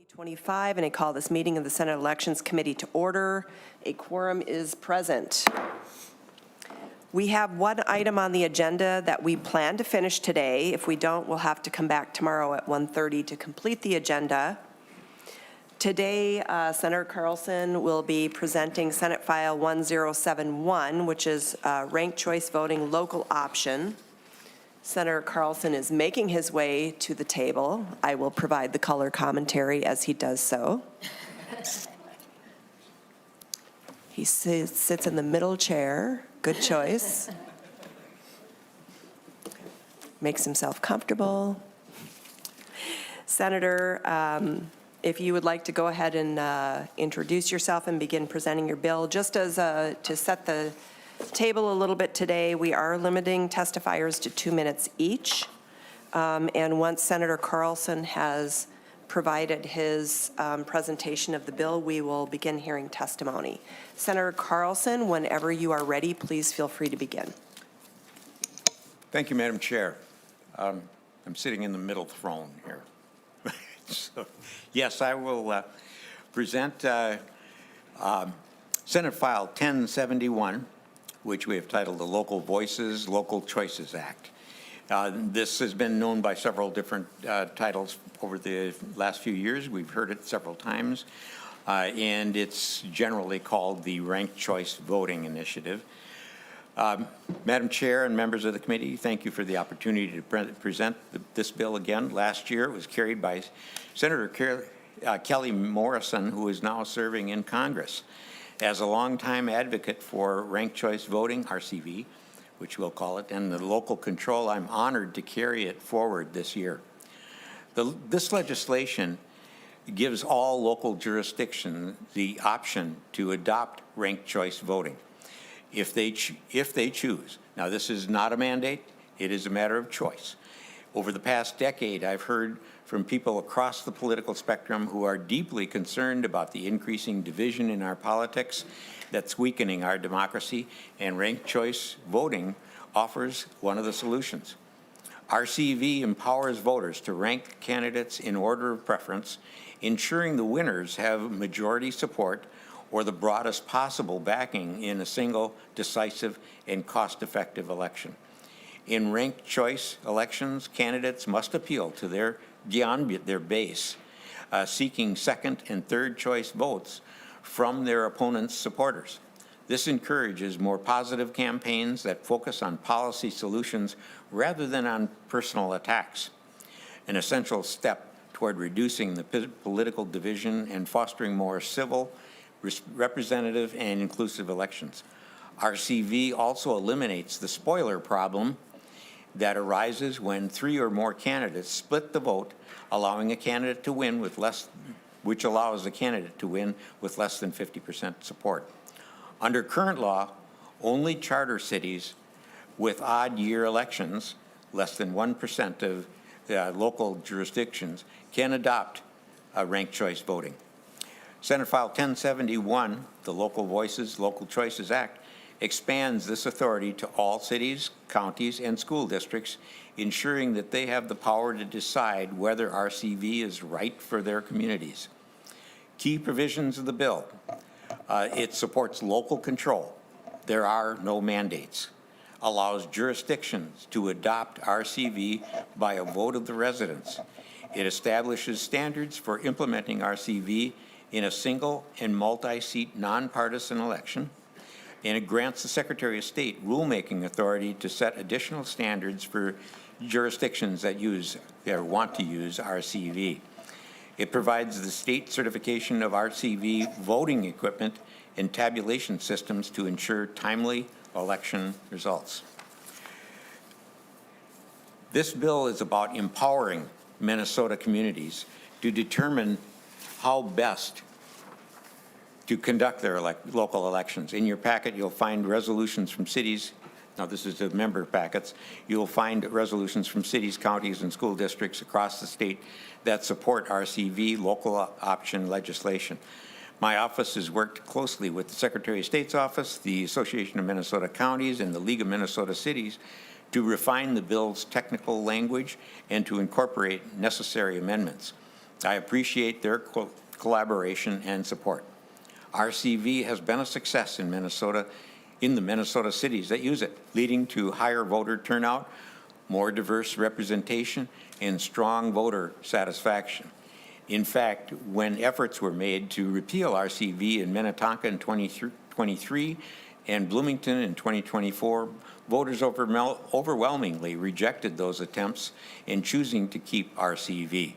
2025, and I call this meeting of the Senate Elections Committee to order. A quorum is present. We have one item on the agenda that we plan to finish today. If we don't, we'll have to come back tomorrow at 1:30 to complete the agenda. Today, Senator Carlson will be presenting Senate File 1071, which is ranked choice voting local option. Senator Carlson is making his way to the table. I will provide the color commentary as he does so. He sits in the middle chair. Good choice. Makes himself comfortable. Senator, if you would like to go ahead and introduce yourself and begin presenting your bill. Just as to set the table a little bit today, we are limiting testifiers to 2 minutes each. And once Senator Carlson has provided his presentation of the bill, we will begin hearing testimony. Senator Carlson, whenever you are ready, please feel free to begin. Thank you, Madam Chair. I'm sitting in the middle throne here. So, yes, I will present Senate File 1071, which we have titled the Local Voices, Local Choices Act. This has been known by several different titles over the last few years. We've heard it several times, and it's generally called the Ranked Choice Voting Initiative. Madam Chair and members of the committee, thank you for the opportunity to present this bill again. Last year it was carried by Senator Kelly Morrison, who is now serving in Congress. As a longtime advocate for ranked choice voting, RCV, which we'll call it, and the local control, I'm honored to carry it forward this year. This legislation gives all local jurisdictions the option to adopt ranked choice voting if they choose. Now, this is not a mandate. It is a matter of choice. Over the past decade, I've heard from people across the political spectrum who are deeply concerned about the increasing division in our politics that's weakening our democracy, and ranked choice voting offers one of the solutions. RCV empowers voters to rank candidates in order of preference, ensuring the winners have majority support or the broadest possible backing in a single, decisive, and cost-effective election. In ranked choice elections, candidates must appeal to beyond their base, seeking second and third choice votes from their opponents' supporters. This encourages more positive campaigns that focus on policy solutions rather than on personal attacks, an essential step toward reducing the political division and fostering more civil, representative, and inclusive elections. RCV also eliminates the spoiler problem that arises when 3 or more candidates split the vote, allowing a candidate to win with which allows the candidate to win with less than 50% support. Under current law, only charter cities with odd year elections, less than 1% of local jurisdictions, can adopt ranked choice voting. Senate File 1071, the Local Voices, Local Choices Act, expands this authority to all cities, counties, and school districts, ensuring that they have the power to decide whether RCV is right for their communities. Key provisions of the bill. It supports local control. There are no mandates. Allows jurisdictions to adopt RCV by a vote of the residents. It establishes standards for implementing RCV in a single and multi-seat nonpartisan election, and it grants the Secretary of State rulemaking authority to set additional standards for jurisdictions that use or want to use RCV. It provides the state certification of RCV voting equipment and tabulation systems to ensure timely election results. This bill is about empowering Minnesota communities to determine how best to conduct their local elections. In your packet, you'll find resolutions from cities. Now, this is the member packets. You'll find resolutions from cities, counties, and school districts across the state that support RCV local option legislation. My office has worked closely with the Secretary of State's office, the Association of Minnesota Counties, and the League of Minnesota Cities to refine the bill's technical language and to incorporate necessary amendments. I appreciate their collaboration and support. RCV has been a success in Minnesota, in the Minnesota cities that use it, leading to higher voter turnout, more diverse representation, and strong voter satisfaction. In fact, when efforts were made to repeal RCV in Minnetonka in 2023 and Bloomington in 2024, voters overwhelmingly rejected those attempts in choosing to keep RCV.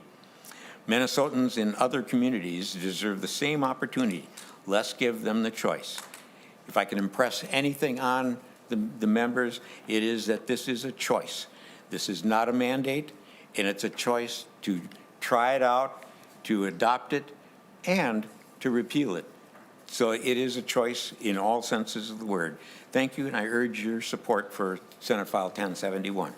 Minnesotans in other communities deserve the same opportunity. Let's give them the choice. If I can impress anything on the members, it is that this is a choice. This is not a mandate, and it's a choice to try it out, to adopt it, and to repeal it. So it is a choice in all senses of the word. Thank you, and I urge your support for Senate File 1071.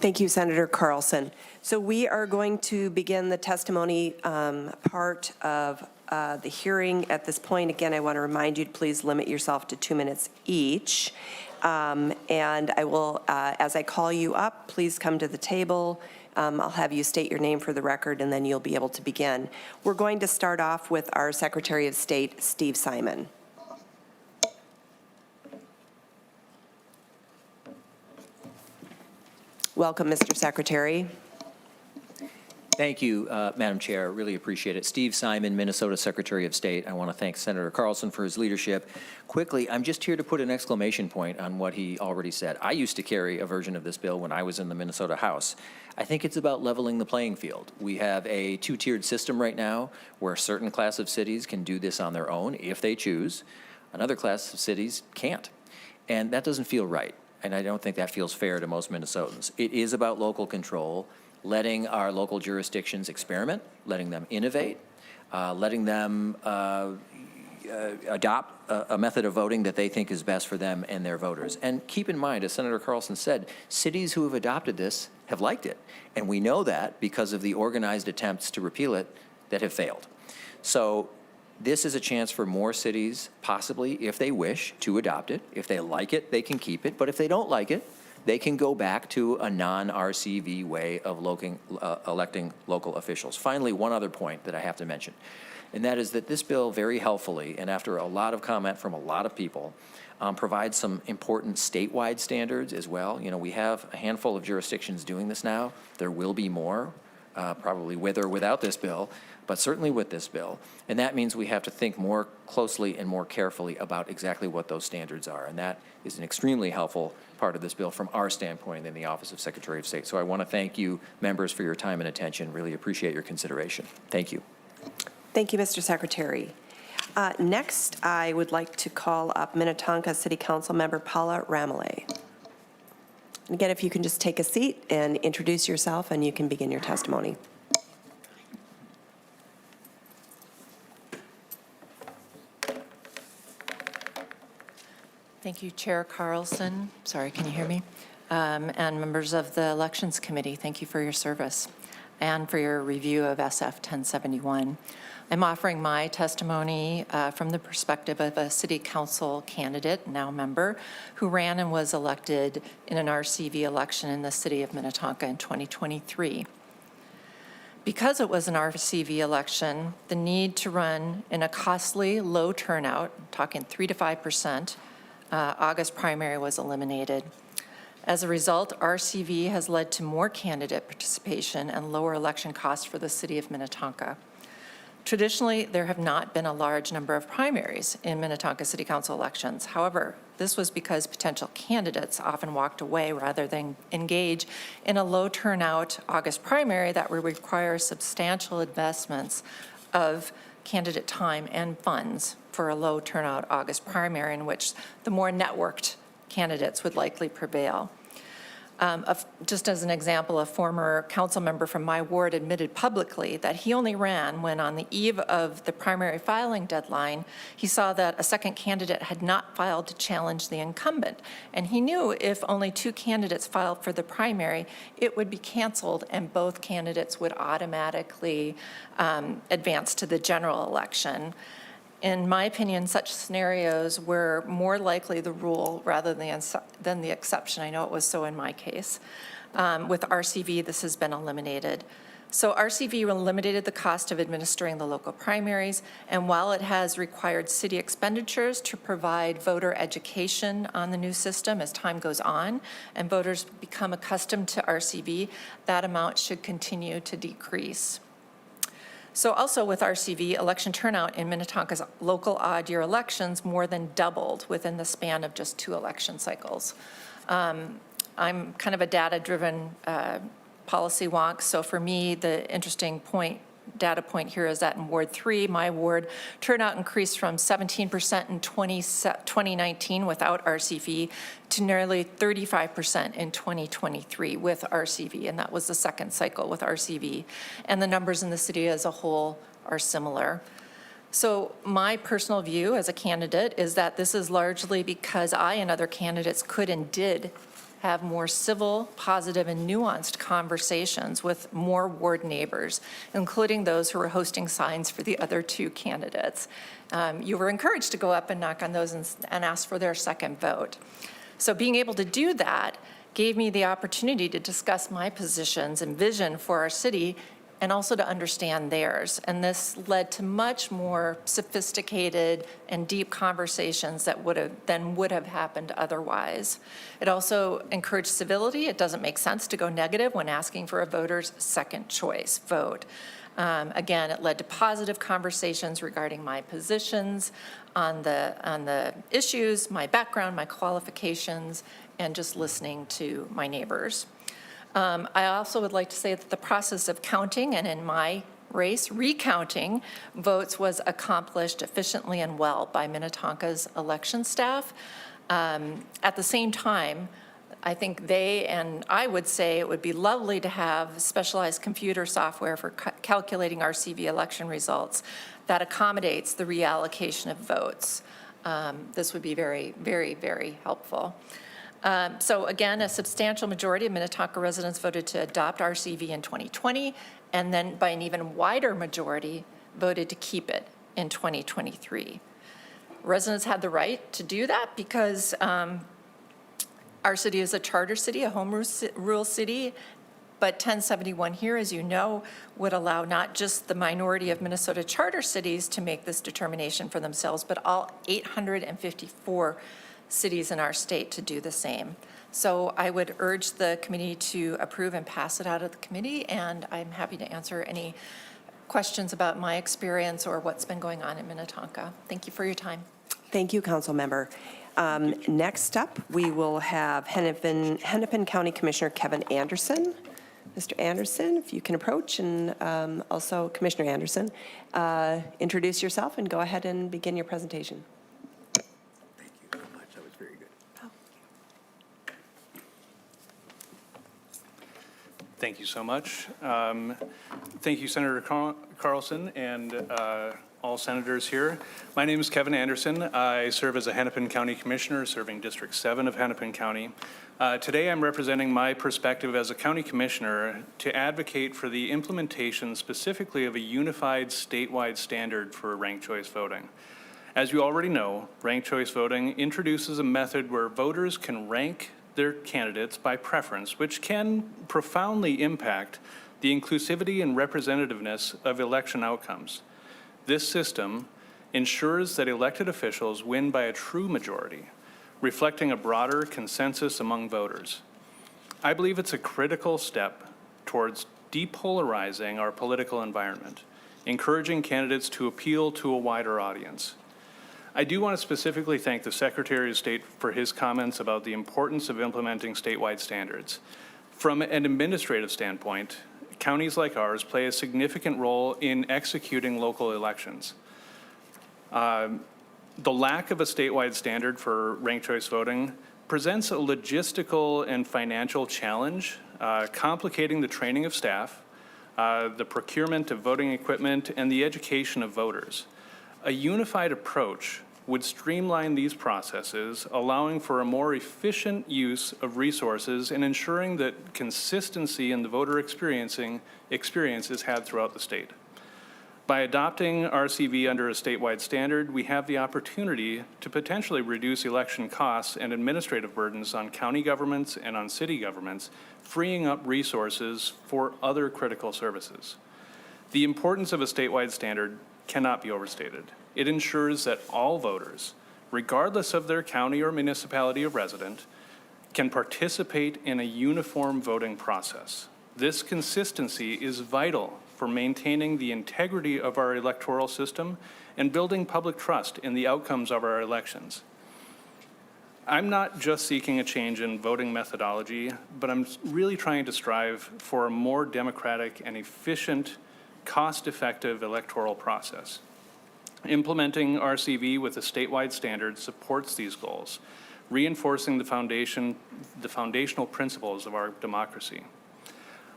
Thank you, Senator Carlson. So we are going to begin the testimony part of the hearing. At this point, again, I want to remind you to please limit yourself to 2 minutes each. And I will, as I call you up, please come to the table. I'll have you state your name for the record, and then you'll be able to begin. We're going to start off with our Secretary of State, Steve Simon. Welcome, Mr. Secretary. Thank you, Madam Chair. Really appreciate it. Steve Simon, Minnesota Secretary of State. I want to thank Senator Carlson for his leadership. Quickly, I'm just here to put an exclamation point on what he already said. I used to carry a version of this bill when I was in the Minnesota House. I think it's about leveling the playing field. We have a two-tiered system right now where a certain class of cities can do this on their own if they choose. Another class of cities can't. And that doesn't feel right. And I don't think that feels fair to most Minnesotans. It is about local control, letting our local jurisdictions experiment, letting them innovate, letting them adopt a method of voting that they think is best for them and their voters. And keep in mind, as Senator Carlson said, cities who have adopted this have liked it. And we know that because of the organized attempts to repeal it that have failed. So this is a chance for more cities, possibly, if they wish, to adopt it. If they like it, they can keep it. But if they don't like it, they can go back to a non-RCV way of electing local officials. Finally, one other point that I have to mention, and that is that this bill very helpfully, and after a lot of comment from a lot of people, provides some important statewide standards as well. You know, we have a handful of jurisdictions doing this now. There will be more, probably with or without this bill, but certainly with this bill. And that means we have to think more closely and more carefully about exactly what those standards are. And that is an extremely helpful part of this bill from our standpoint in the Office of Secretary of State. So I want to thank you, members, for your time and attention. Really appreciate your consideration. Thank you. Thank you, Mr. Secretary. Next, I would like to call up Minnetonka City Council Member Paula Ramelay. Again, if you can just take a seat and introduce yourself, and you can begin your testimony. Thank you, Chair Carlson. Sorry, can you hear me? And members of the Elections Committee, thank you for your service and for your review of SF 1071. I'm offering my testimony from the perspective of a city council candidate, now member, who ran and was elected in an RCV election in the city of Minnetonka in 2023. Because it was an RCV election, the need to run in a costly, low turnout, talking 3 to 5%, August primary was eliminated. As a result, RCV has led to more candidate participation and lower election costs for the city of Minnetonka. Traditionally, there have not been a large number of primaries in Minnetonka City Council elections. However, this was because potential candidates often walked away rather than engage in a low turnout August primary that would require substantial investments of candidate time and funds for a low turnout August primary in which the more networked candidates would likely prevail. Just as an example, a former council member from my ward admitted publicly that he only ran when on the eve of the primary filing deadline, he saw that a second candidate had not filed to challenge the incumbent. And he knew if only 2 candidates filed for the primary, it would be canceled and both candidates would automatically advance to the general election. In my opinion, such scenarios were more likely the rule rather than the exception. I know it was so in my case. With RCV, this has been eliminated. So RCV eliminated the cost of administering the local primaries, and while it has required city expenditures to provide voter education on the new system as time goes on and voters become accustomed to RCV, that amount should continue to decrease. So also with RCV, election turnout in Minnetonka's local odd-year elections more than doubled within the span of just 2 election cycles. I'm kind of a data-driven policy wonk, so for me, the interesting data point here is that in Ward 3, my ward, turnout increased from 17% in 2019 without RCV to nearly 35% in 2023 with RCV, and that was the second cycle with RCV. And the numbers in the city as a whole are similar. So my personal view as a candidate is that this is largely because I and other candidates could and did have more civil, positive, and nuanced conversations with more ward neighbors, including those who were hosting signs for the other 2 candidates. You were encouraged to go up and knock on those and ask for their second vote. So being able to do that gave me the opportunity to discuss my positions and vision for our city and also to understand theirs. And this led to much more sophisticated and deep conversations that would have happened otherwise. It also encouraged civility. It doesn't make sense to go negative when asking for a voter's second choice vote. Again, it led to positive conversations regarding my positions on the issues, my background, my qualifications, and just listening to my neighbors. I also would like to say that the process of counting, and in my race, recounting votes was accomplished efficiently and well by Minnetonka's election staff. At the same time, I think they and I would say it would be lovely to have specialized computer software for calculating RCV election results that accommodates the reallocation of votes. This would be very, very, very helpful. So again, a substantial majority of Minnetonka residents voted to adopt RCV in 2020, and then by an even wider majority voted to keep it in 2023. Residents had the right to do that because our city is a charter city, a home rule city, but 1071 here, as you know, would allow not just the minority of Minnesota charter cities to make this determination for themselves, but all 854 cities in our state to do the same. So I would urge the committee to approve and pass it out of the committee, and I'm happy to answer any questions about my experience or what's been going on in Minnetonka. Thank you for your time. Thank you, Council Member. Next up, we will have Hennepin County Commissioner Kevin Anderson. Mr. Anderson, if you can approach, and also Commissioner Anderson, introduce yourself and go ahead and begin your presentation. Thank you so much. Thank you, Senator Carlson, and all senators here. My name is Kevin Anderson. I serve as a Hennepin County Commissioner serving District 7 of Hennepin County. Today I'm representing my perspective as a County Commissioner to advocate for the implementation specifically of a unified statewide standard for ranked choice voting. As you already know, ranked choice voting introduces a method where voters can rank their candidates by preference, which can profoundly impact the inclusivity and representativeness of election outcomes. This system ensures that elected officials win by a true majority, reflecting a broader consensus among voters. I believe it's a critical step towards depolarizing our political environment, encouraging candidates to appeal to a wider audience. I do want to specifically thank the Secretary of State for his comments about the importance of implementing statewide standards. From an administrative standpoint, counties like ours play a significant role in executing local elections. The lack of a statewide standard for ranked choice voting presents a logistical and financial challenge, complicating the training of staff, the procurement of voting equipment, and the education of voters. A unified approach would streamline these processes, allowing for a more efficient use of resources and ensuring that consistency in the voter experience is had throughout the state. By adopting RCV under a statewide standard, we have the opportunity to potentially reduce election costs and administrative burdens on county governments and on city governments, freeing up resources for other critical services. The importance of a statewide standard cannot be overstated. It ensures that all voters, regardless of their county or municipality of residence, can participate in a uniform voting process. This consistency is vital for maintaining the integrity of our electoral system and building public trust in the outcomes of our elections. I'm not just seeking a change in voting methodology, but I'm really trying to strive for a more democratic and efficient, cost-effective electoral process. Implementing RCV with a statewide standard supports these goals, reinforcing the foundational principles of our democracy.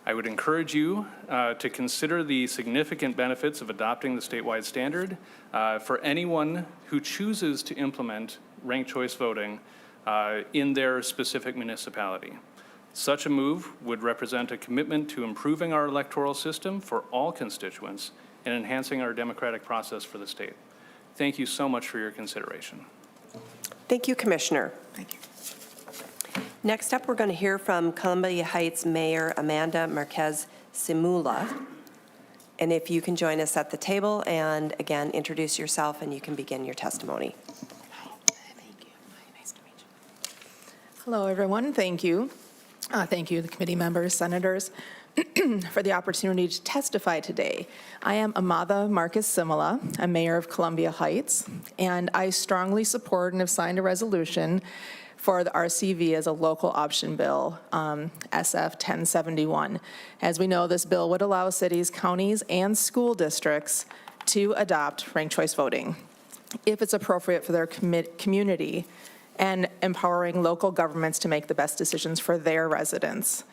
I would encourage you to consider the significant benefits of adopting the statewide standard for anyone who chooses to implement ranked choice voting in their specific municipality. Such a move would represent a commitment to improving our electoral system for all constituents and enhancing our democratic process for the state. Thank you so much for your consideration. Thank you, Commissioner. Thank you. Next up, we're going to hear from Columbia Heights Mayor Amanda Marquez Simula. And if you can join us at the table and again, introduce yourself and you can begin your testimony. Thank you. Nice to meet you. Hello, everyone. Thank you. Thank you, the committee members, senators, for the opportunity to testify today. I am Amanda Marquez Simula. I'm mayor of Columbia Heights, and I strongly support and have signed a resolution for the RCV as a local option bill, SF 1071. As we know, this bill would allow cities, counties, and school districts to adopt ranked choice voting if it's appropriate for their community and empowering local governments to make the best decisions for their residents.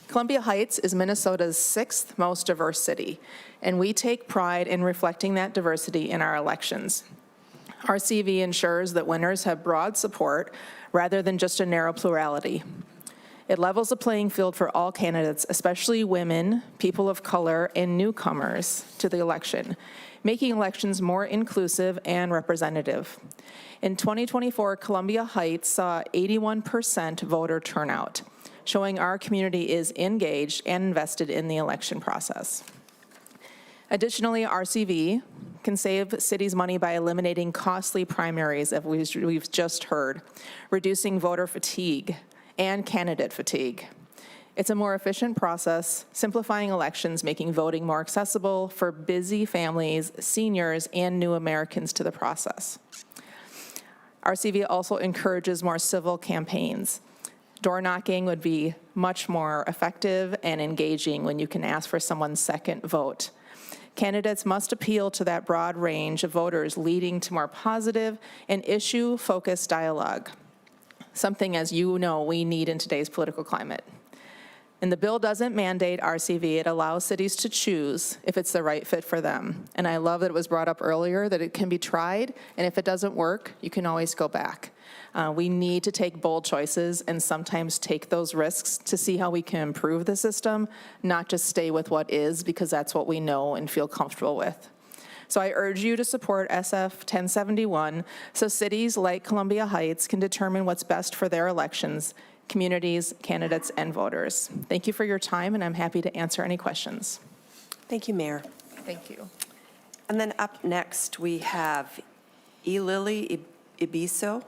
Columbia Heights is Minnesota's 6th most diverse city, and we take pride in reflecting that diversity in our elections. RCV ensures that winners have broad support rather than just a narrow plurality. It levels the playing field for all candidates, especially women, people of color, and newcomers to the election, making elections more inclusive and representative. In 2024, Columbia Heights saw 81% voter turnout, showing our community is engaged and invested in the election process. Additionally, RCV can save cities money by eliminating costly primaries, as we've just heard, reducing voter fatigue and candidate fatigue. It's a more efficient process, simplifying elections, making voting more accessible for busy families, seniors, and new Americans to the process. RCV also encourages more civil campaigns. Door knocking would be much more effective and engaging when you can ask for someone's second vote. Candidates must appeal to that broad range of voters, leading to more positive and issue-focused dialogue, something, as you know, we need in today's political climate. And the bill doesn't mandate RCV. It allows cities to choose if it's the right fit for them. And I love that it was brought up earlier that it can be tried, and if it doesn't work, you can always go back. We need to take bold choices and sometimes take those risks to see how we can improve the system, not just stay with what is, because that's what we know and feel comfortable with. So I urge you to support SF 1071 so cities like Columbia Heights can determine what's best for their elections, communities, candidates, and voters. Thank you for your time, and I'm happy to answer any questions. Thank you, Mayor. Thank you. And then up next, we have Lily Ibiso.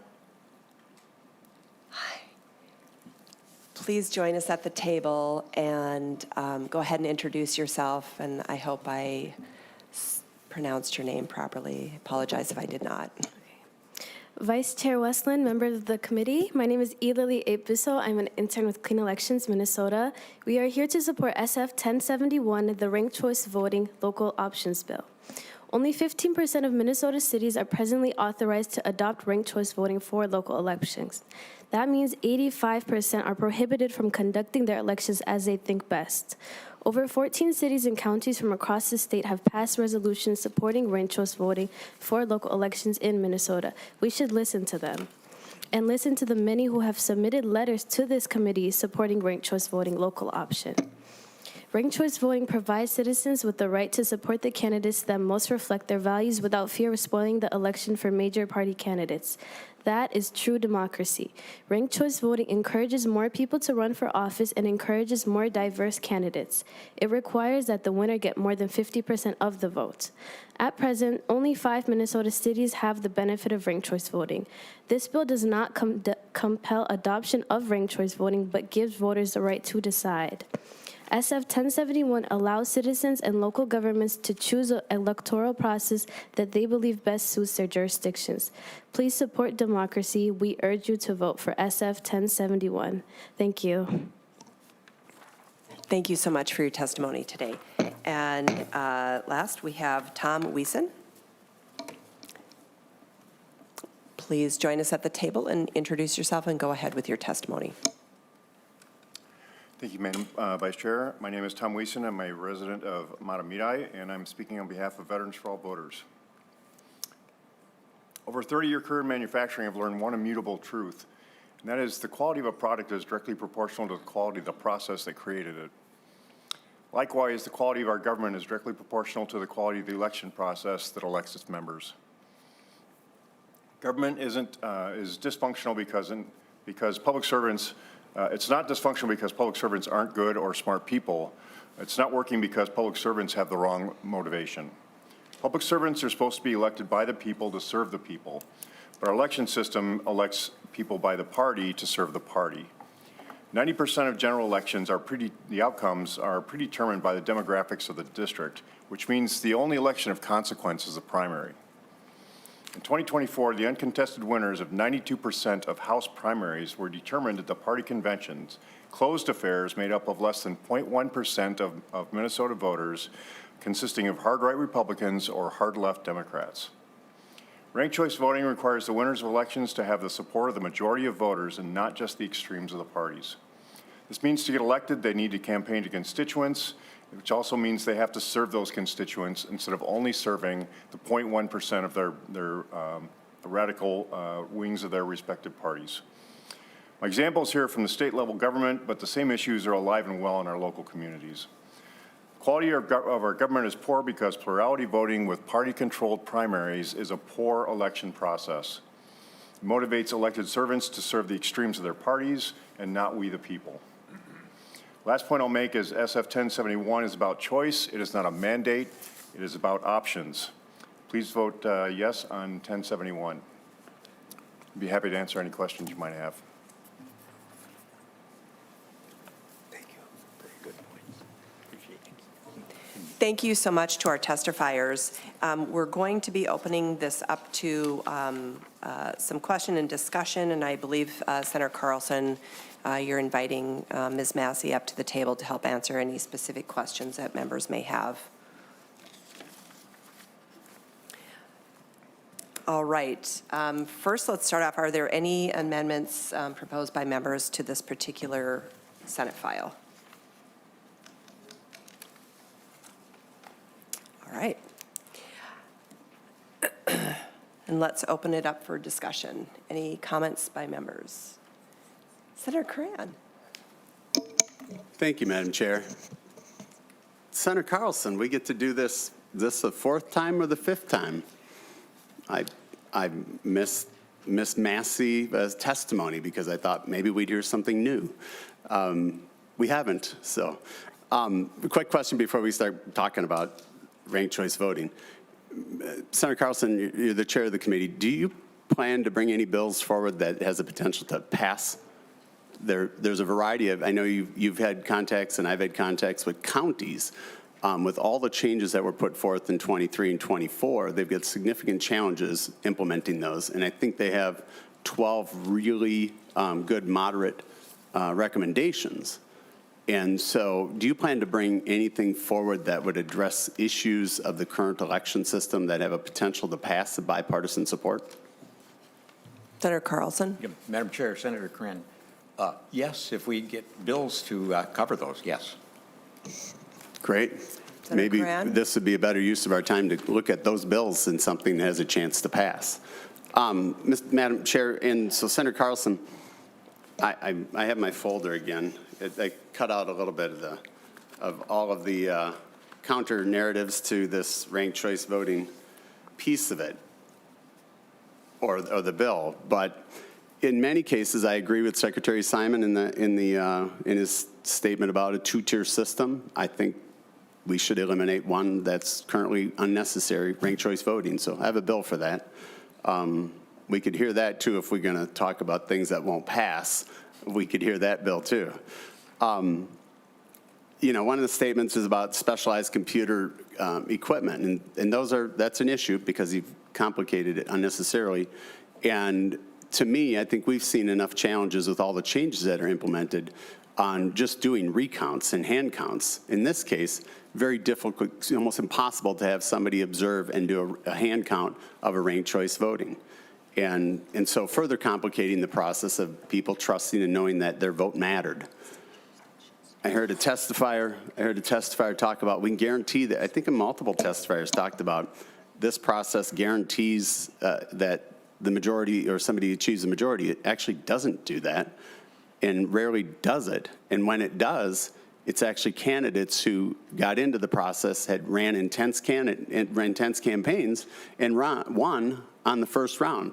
Hi. Please join us at the table and go ahead and introduce yourself, and I hope I pronounced your name properly. Apologize if I did not. Vice Chair Westland, members of the committee, my name is Lily Ibiso. I'm an intern with Clean Elections, Minnesota. We are here to support SF 1071, the Ranked Choice Voting Local Options Bill. Only 15% of Minnesota cities are presently authorized to adopt ranked choice voting for local elections. That means 85% are prohibited from conducting their elections as they think best. Over 14 cities and counties from across the state have passed resolutions supporting ranked choice voting for local elections in Minnesota. We should listen to them and listen to the many who have submitted letters to this committee supporting ranked choice voting local option. Ranked choice voting provides citizens with the right to support the candidates that most reflect their values without fear of spoiling the election for major party candidates. That is true democracy. Ranked choice voting encourages more people to run for office and encourages more diverse candidates. It requires that the winner get more than 50% of the vote. At present, only 5 Minnesota cities have the benefit of ranked choice voting. This bill does not compel adoption of ranked choice voting, but gives voters the right to decide. SF 1071 allows citizens and local governments to choose an electoral process that they believe best suits their jurisdictions. Please support democracy. We urge you to vote for SF 1071. Thank you. Thank you so much for your testimony today. And last, we have Tom Wiesen. Please join us at the table and introduce yourself and go ahead with your testimony. Thank you, Madam Vice Chair. My name is Tom Wiesen. I'm a resident of Matamidi, and I'm speaking on behalf of Veterans for All Voters. Over a 30-year career in manufacturing, I've learned one immutable truth, and that is the quality of a product is directly proportional to the quality of the process that created it. Likewise, the quality of our government is directly proportional to the quality of the election process that elects its members. Government is dysfunctional because public servants. It's not dysfunctional because public servants aren't good or smart people. It's not working because public servants have the wrong motivation. Public servants are supposed to be elected by the people to serve the people, but our election system elects people by the party to serve the party. 90% of general elections the outcomes are predetermined by the demographics of the district, which means the only election of consequence is the primary. In 2024, the uncontested winners of 92% of House primaries were determined at the party conventions, closed affairs made up of less than 0.1% of Minnesota voters, consisting of hard-right Republicans or hard-left Democrats. Ranked choice voting requires the winners of elections to have the support of the majority of voters and not just the extremes of the parties. This means to get elected, they need to campaign to constituents, which also means they have to serve those constituents instead of only serving the 0.1% of their radical wings of their respective parties. My examples here from the state level government, but the same issues are alive and well in our local communities. Quality of our government is poor because plurality voting with party-controlled primaries is a poor election process. It motivates elected servants to serve the extremes of their parties and not we the people. Last point I'll make is SF 1071 is about choice. It is not a mandate. It is about options. Please vote yes on 1071. I'd be happy to answer any questions you might have. Thank you. Very good points. Appreciate it. Thank you so much to our testifiers. We're going to be opening this up to some question and discussion, and I believe Senator Carlson, you're inviting Ms. Massey up to the table to help answer any specific questions that members may have. All right. First, let's start off. Are there any amendments proposed by members to this particular Senate file? All right. And let's open it up for discussion. Any comments by members? Senator Cran. Thank you, Madam Chair. Senator Carlson, we get to do this the fourth time or the fifth time? I missed Massey's testimony because I thought maybe we'd hear something new. We haven't, so. A quick question before we start talking about ranked choice voting. Senator Carlson, you're the chair of the committee. Do you plan to bring any bills forward that has the potential to pass? There's a variety of, I know you've had contacts and I've had contacts with counties. With all the changes that were put forth in 23 and 24, they've got significant challenges implementing those. And I think they have 12 really good moderate recommendations. And so do you plan to bring anything forward that would address issues of the current election system that have a potential to pass the bipartisan support? Senator Carlson. Yeah, Madam Chair, Senator Cran. Yes, if we get bills to cover those, yes. Great. Senator Maybe Cran? this would be a better use of our time to look at those bills and something that has a chance to pass. Madam Chair, and so Senator Carlson, I have my folder again. I cut out a little bit of of all of the counter narratives to this ranked choice voting piece of it, or the bill. But in many cases, I agree with Secretary Simon in his statement about a two-tier system. I think we should eliminate one that's currently unnecessary, ranked choice voting. So I have a bill for that. We could hear that too if we're going to talk about things that won't pass. We could hear that bill too. You know, one of the statements is about specialized computer equipment, and that's an issue because you've complicated it unnecessarily. And to me, I think we've seen enough challenges with all the changes that are implemented on just doing recounts and hand counts. In this case, very difficult, almost impossible to have somebody observe and do a hand count of a ranked choice voting. And so further complicating the process of people trusting and knowing that their vote mattered. I heard a testifier talk about, we can guarantee that, I think multiple testifiers talked about, this process guarantees that the majority or somebody achieves a majority. It actually doesn't do that and rarely does it. And when it does, it's actually candidates who got into the process, had ran intense campaigns and won on the first round.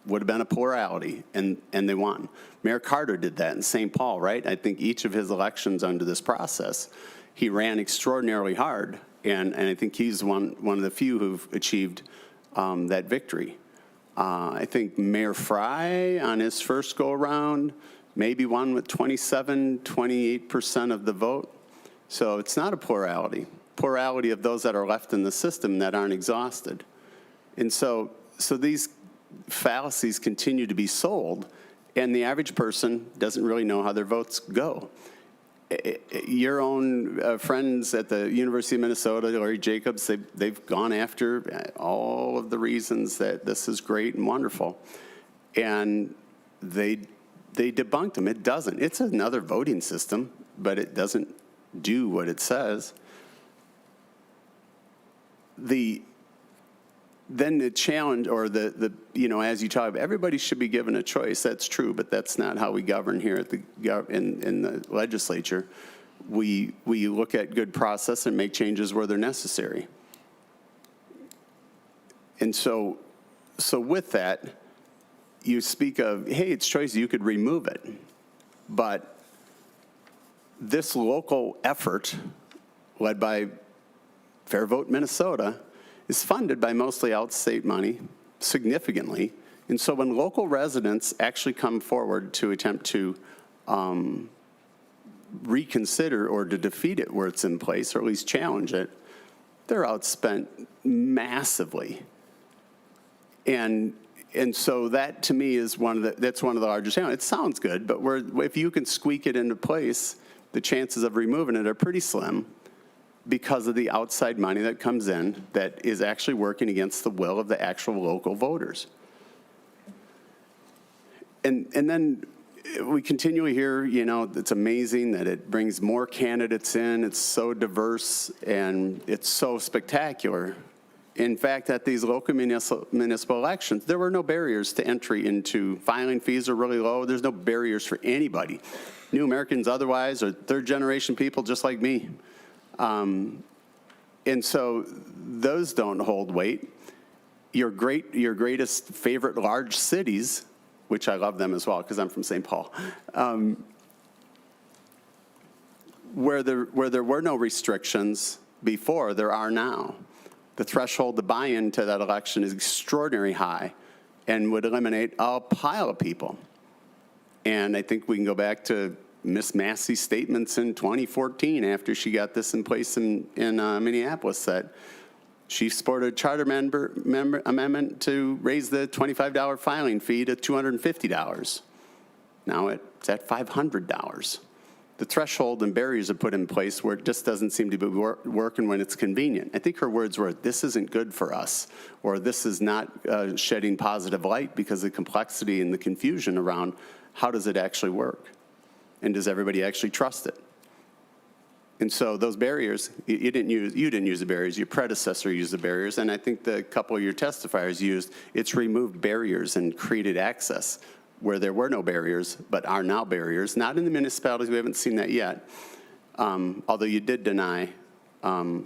Would have been a plurality, and they won. Mayor Carter did that in St. Paul, right? I think each of his elections under this process, he ran extraordinarily hard, and I think he's one of the few who've achieved that victory. I think Mayor Fry on his first go-around maybe won with 28% of the vote. So it's not a plurality of those that are left in the system that aren't exhausted. And so these fallacies continue to be sold, and the average person doesn't really know how their votes go. Your own friends at the University of Minnesota, Larry Jacobs, they've gone after all of the reasons that this is great and wonderful, and they debunked them. It doesn't. It's another voting system, but it doesn't do what it says. Then the challenge, or the as you talk about, everybody should be given a choice. That's true, but that's not how we govern here at in the legislature. We look at good process and make changes where they're necessary. And so with that, you speak of, hey, it's choice, you could remove it. But this local effort, led by Fair Vote Minnesota, is funded by mostly outstate money, significantly. And so when local residents actually come forward to attempt to reconsider or to defeat it where it's in place, or at least challenge it, they're outspent massively. And so that, to me, is that's one of the largest challenges. It sounds good, but if you can squeak it into place, the chances of removing it are pretty slim, because of the outside money that comes in that is actually working against the will of the actual local voters. And then we continually hear, it's amazing that it brings more candidates in, it's so diverse, and it's so spectacular. In fact, at these local municipal elections, there were no barriers to entry into filing fees are really low. There's no barriers for anybody. New Americans otherwise, or third-generation people just like me. And so those don't hold weight. Your greatest favorite large cities, which I love them as well because I'm from St. Paul, where there were no restrictions before, there are now. The threshold to buy into that election is extraordinarily high and would eliminate a pile of people. And I think we can go back to Miss Massey's statements in 2014 after she got this in place in Minneapolis, that she supported a charter amendment to raise the $25 filing fee to $250. Now it's at $500. The threshold and barriers are put in place where it just doesn't seem to be working when it's convenient. I think her words were, this isn't good for us, or this is not shedding positive light because of the complexity and the confusion around how does it actually work. And does everybody actually trust it? And so those barriers, you didn't use the barriers, your predecessor used the barriers, and I think the couple of your testifiers it's removed barriers and created access where there were no barriers, but are now barriers, not in the municipalities, we haven't seen that yet, although you did deny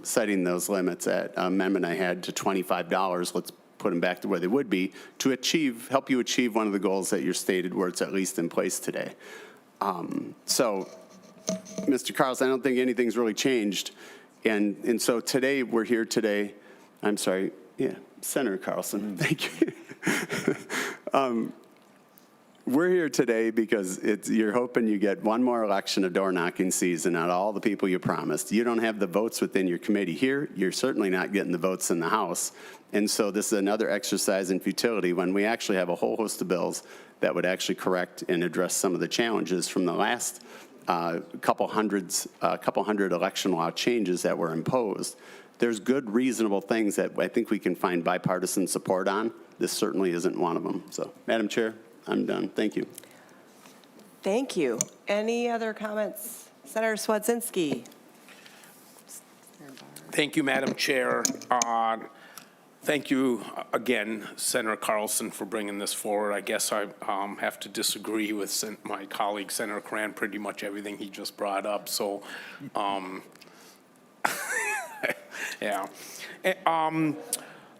setting those limits at amendment I had to $25, let's put them back to where they would be, to help you achieve one of the goals that you're stated where it's at least in place today. So, Mr. Carlson, I don't think anything's really changed. And so today, we're here today, I'm sorry, yeah, Senator Carlson, thank you. We're here today because you're hoping you get one more election of door knocking season out of all the people you promised. You don't have the votes within your committee here. You're certainly not getting the votes in the House. And so this is another exercise in futility when we actually have a whole host of bills that would actually correct and address some of the challenges from the last couple hundred election law changes that were imposed. There's good, reasonable things that I think we can find bipartisan support on. This certainly isn't one of them. So, Madam Chair, I'm done. Thank you. Thank you. Any other comments? Senator Swedzinski. Thank you, Madam Chair. Thank you again, Senator Carlson, for bringing this forward. I guess I have to disagree with my colleague, Senator Cran, pretty much everything he just brought up. So, yeah.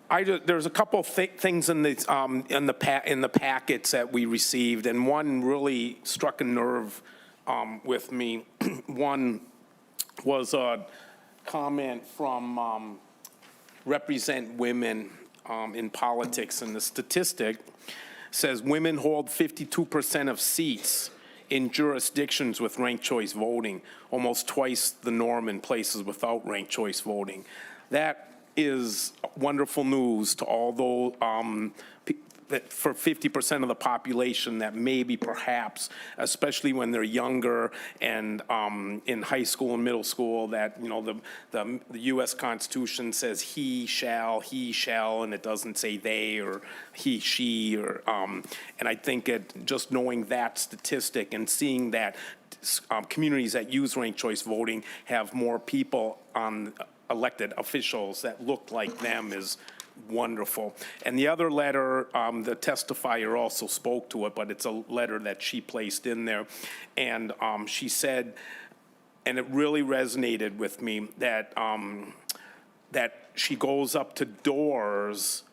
There's a couple of things in the packets that we received, and one really struck a nerve with me. One was a comment from Represent Women in Politics, and the statistic says women hold 52% of seats in jurisdictions with ranked choice voting, almost twice the norm in places without ranked choice voting. That is wonderful news to all those for 50% of the population that maybe perhaps, especially when they're younger and in high school and middle school, that, you know, the U.S. Constitution says he shall, and it doesn't say they or he, she, or, and I think just knowing that statistic and seeing that communities that use ranked choice voting have more people on elected officials that look like them is wonderful. And the other letter, the testifier also spoke to it, but it's a letter that she placed in there. And she said, and it really resonated with me, that that she goes up to doors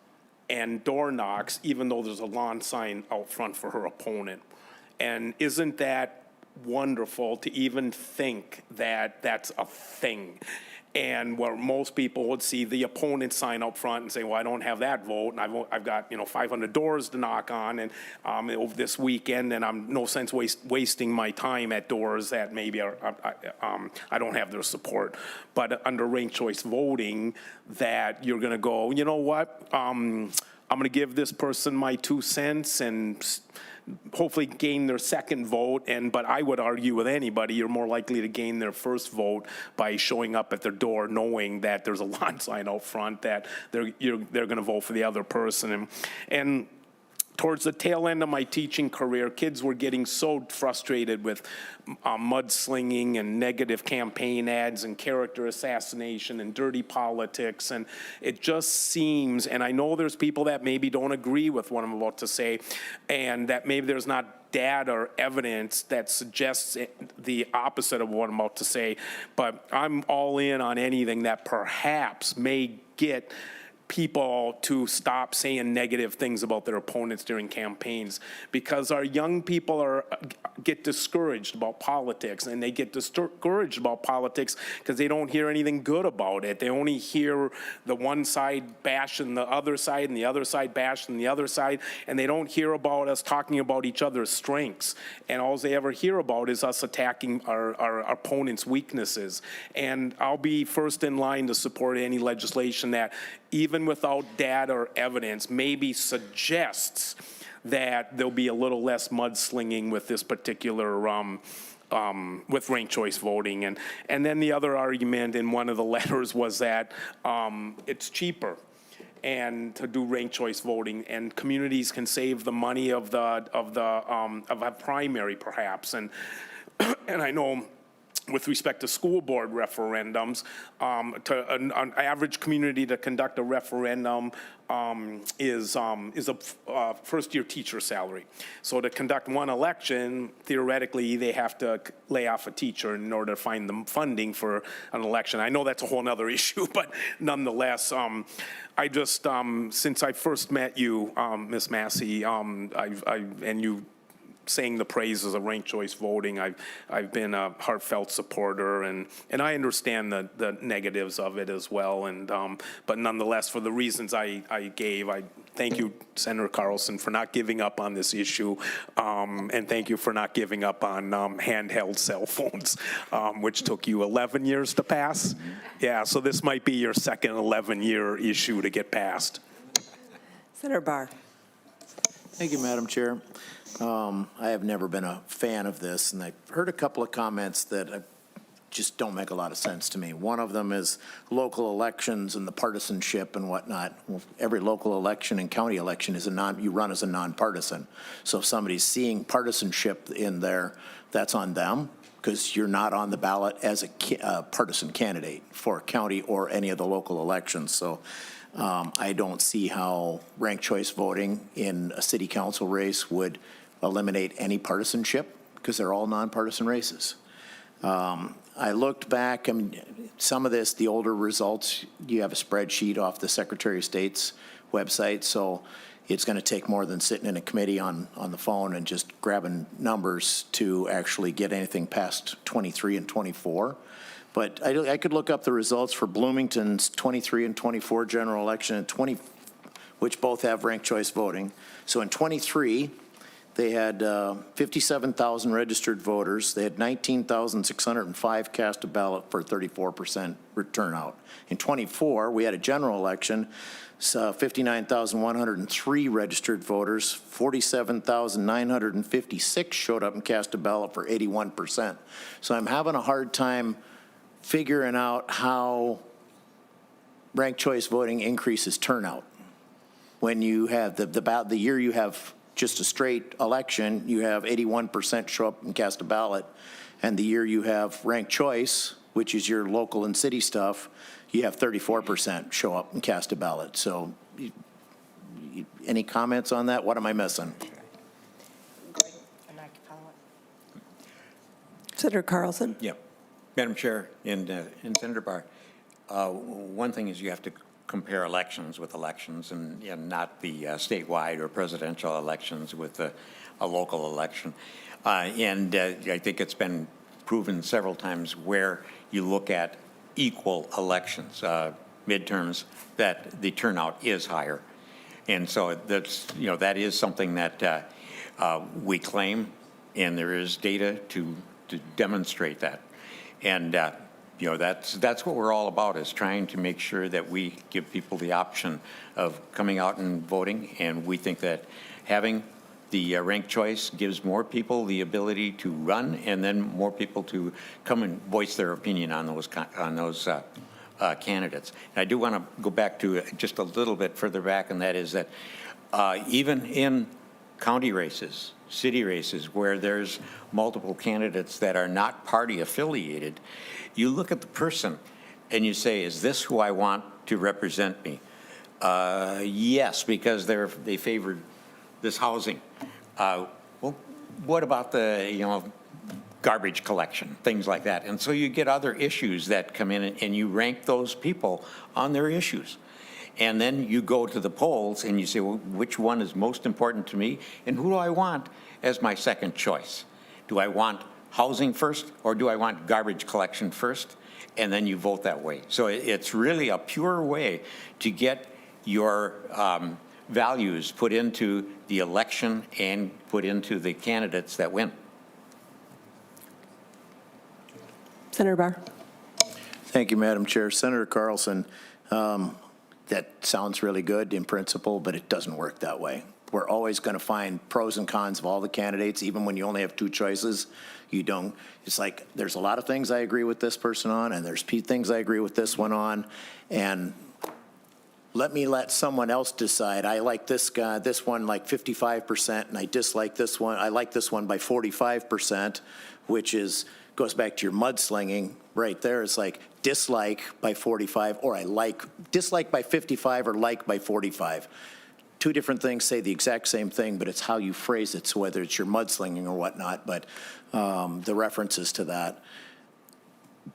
and door knocks, even though there's a lawn sign out front for her opponent. And isn't that wonderful to even think that that's a thing? And where most people would see the opponent sign up front and say, well, I don't have that vote, and I've got 500 doors to knock on, and over this weekend, and I'm no sense wasting my time at doors that maybe I don't have their support. But under ranked choice voting, that you're going to go, you know what, I'm going to give this person my 2 cents and hopefully gain their second vote, but I would argue with anybody, you're more likely to gain their first vote by showing up at their door knowing that there's a lawn sign out front that they're going to vote for the other person. And towards the tail end of my teaching career, kids were getting so frustrated with mudslinging and negative campaign ads and character assassination and dirty politics. And it just seems, and I know there's people that maybe don't agree with what I'm about to say, and that maybe there's not data or evidence that suggests the opposite of what I'm about to say, but I'm all in on anything that perhaps may get people to stop saying negative things about their opponents during campaigns, because our young people get discouraged about politics, and they get discouraged about politics because they don't hear anything good about it. They only hear the one side bashing the other side and the other side bashing the other side, and they don't hear about us talking about each other's strengths. And all they ever hear about is us attacking our opponent's weaknesses. And I'll be first in line to support any legislation that, even without data or evidence, maybe suggests that there'll be a little less mudslinging with this particular, with ranked choice voting. And then the other argument in one of the letters was that it's cheaper and to do ranked choice voting, and communities can save the money of a primary perhaps. And I know with respect to school board referendums, to an average community to conduct a referendum is a first-year teacher salary. So to conduct one election, theoretically, they have to lay off a teacher in order to find the funding for an election. I know that's a whole other issue, but nonetheless, I just, since I first met you, Ms. Massey, and you saying the praises of ranked choice voting, I've been a heartfelt supporter, and I understand the negatives of it as well. And but nonetheless, for the reasons I gave, I thank you, Senator Carlson, for not giving up on this issue, and thank you for not giving up on handheld cell phones, which took you 11 years to pass. Yeah, so this might be your second 11-year issue to get passed. Senator Barr. Thank you, Madam Chair. I have never been a fan of this, and I've heard a couple of comments that just don't make a lot of sense to me. One of them is local elections and the partisanship and whatnot. Well, every local election and county election is you run as a nonpartisan. So if somebody's seeing partisanship in there, that's on them, because you're not on the ballot as a partisan candidate for county or any of the local elections. So I don't see how ranked choice voting in a city council race would eliminate any partisanship, because they're all nonpartisan races. I looked back, I mean, some of this, the older results, you have a spreadsheet off the Secretary of State's website, so it's going to take more than sitting in a committee on the phone and just grabbing numbers to actually get anything past 23 and 24. But I could look up the results for Bloomington's 23 and 24 general election, and which both have ranked choice voting. So in 23, they had 57,000 registered voters. They had 19,605 cast a ballot for 34% turnout. In 24, we had a general election, 59,103 registered voters, 47,956 showed up and cast a ballot for 81%. So I'm having a hard time figuring out how ranked choice voting increases turnout. When you have the year you have just a straight election, you have 81% show up and cast a ballot. And the year you have ranked choice, which is your local and city stuff, you have 34% show up and cast a ballot. So any comments on that? What am I missing? Senator Carlson. Yeah. Madam Chair and Senator Barr, one thing is you have to compare elections with elections, and not the statewide or presidential elections with a local election. And I think it's been proven several times where you look at equal elections, midterms, that the turnout is higher. And so that's, that is something that we claim, and there is data to demonstrate that. And that's what we're all about, is trying to make sure that we give people the option of coming out and voting. And we think that having the ranked choice gives more people the ability to run, and then more people to come and voice their opinion on those candidates. And I do want to go back to just a little bit further back, and that is that even in county races, city races, where there's multiple candidates that are not party affiliated, you look at the person and you say, is this who I want to represent me? Yes, because they favored this housing. Well, what about the, garbage collection, things like that? And so you get other issues that come in, and you rank those people on their issues. And then you go to the polls and you say, well, which one is most important to me, and who do I want as my second choice? Do I want housing first, or do I want garbage collection first? And then you vote that way. So it's really a pure way to get your values put into the election and put into the candidates that win. Senator Barr. Thank you, Madam Chair. Senator Carlson, that sounds really good in principle, but it doesn't work that way. We're always going to find pros and cons of all the candidates, even when you only have two choices. You don't, it's like, there's a lot of things I agree with this person on, and there's things I agree with this one on, and let someone else decide. I like this guy, this one like 55%, and I dislike this one. I like this one by 45%, which goes back to your mudslinging right there. It's like dislike by 45, or dislike by 55 or like by 45. Two different things say the exact same thing, but it's how you phrase it, so whether it's your mudslinging or whatnot, but the references to that.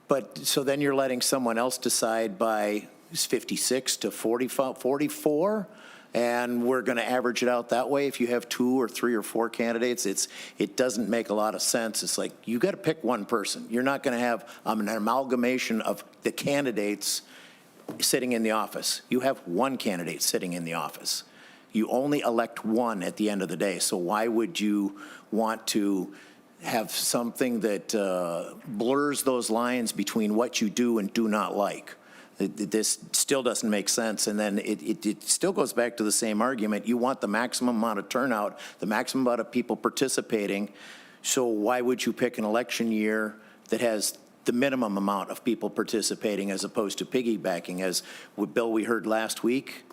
But, so then you're letting someone else decide by 56 to 44, and we're going to average it out that way. If you have 2 or 3 or 4 candidates, it doesn't make a lot of sense. It's like, you got to pick one person. You're not going to have an amalgamation of the candidates sitting in the office. You have one candidate sitting in the office. You only elect one at the end of the day. So why would you want to have something that blurs those lines between what you do and do not like? This still doesn't make sense. And then it still goes back to the same argument. You want the maximum amount of turnout, the maximum amount of people participating. So why would you pick an election year that has the minimum amount of people participating as opposed to piggybacking, as with Bill we heard last week,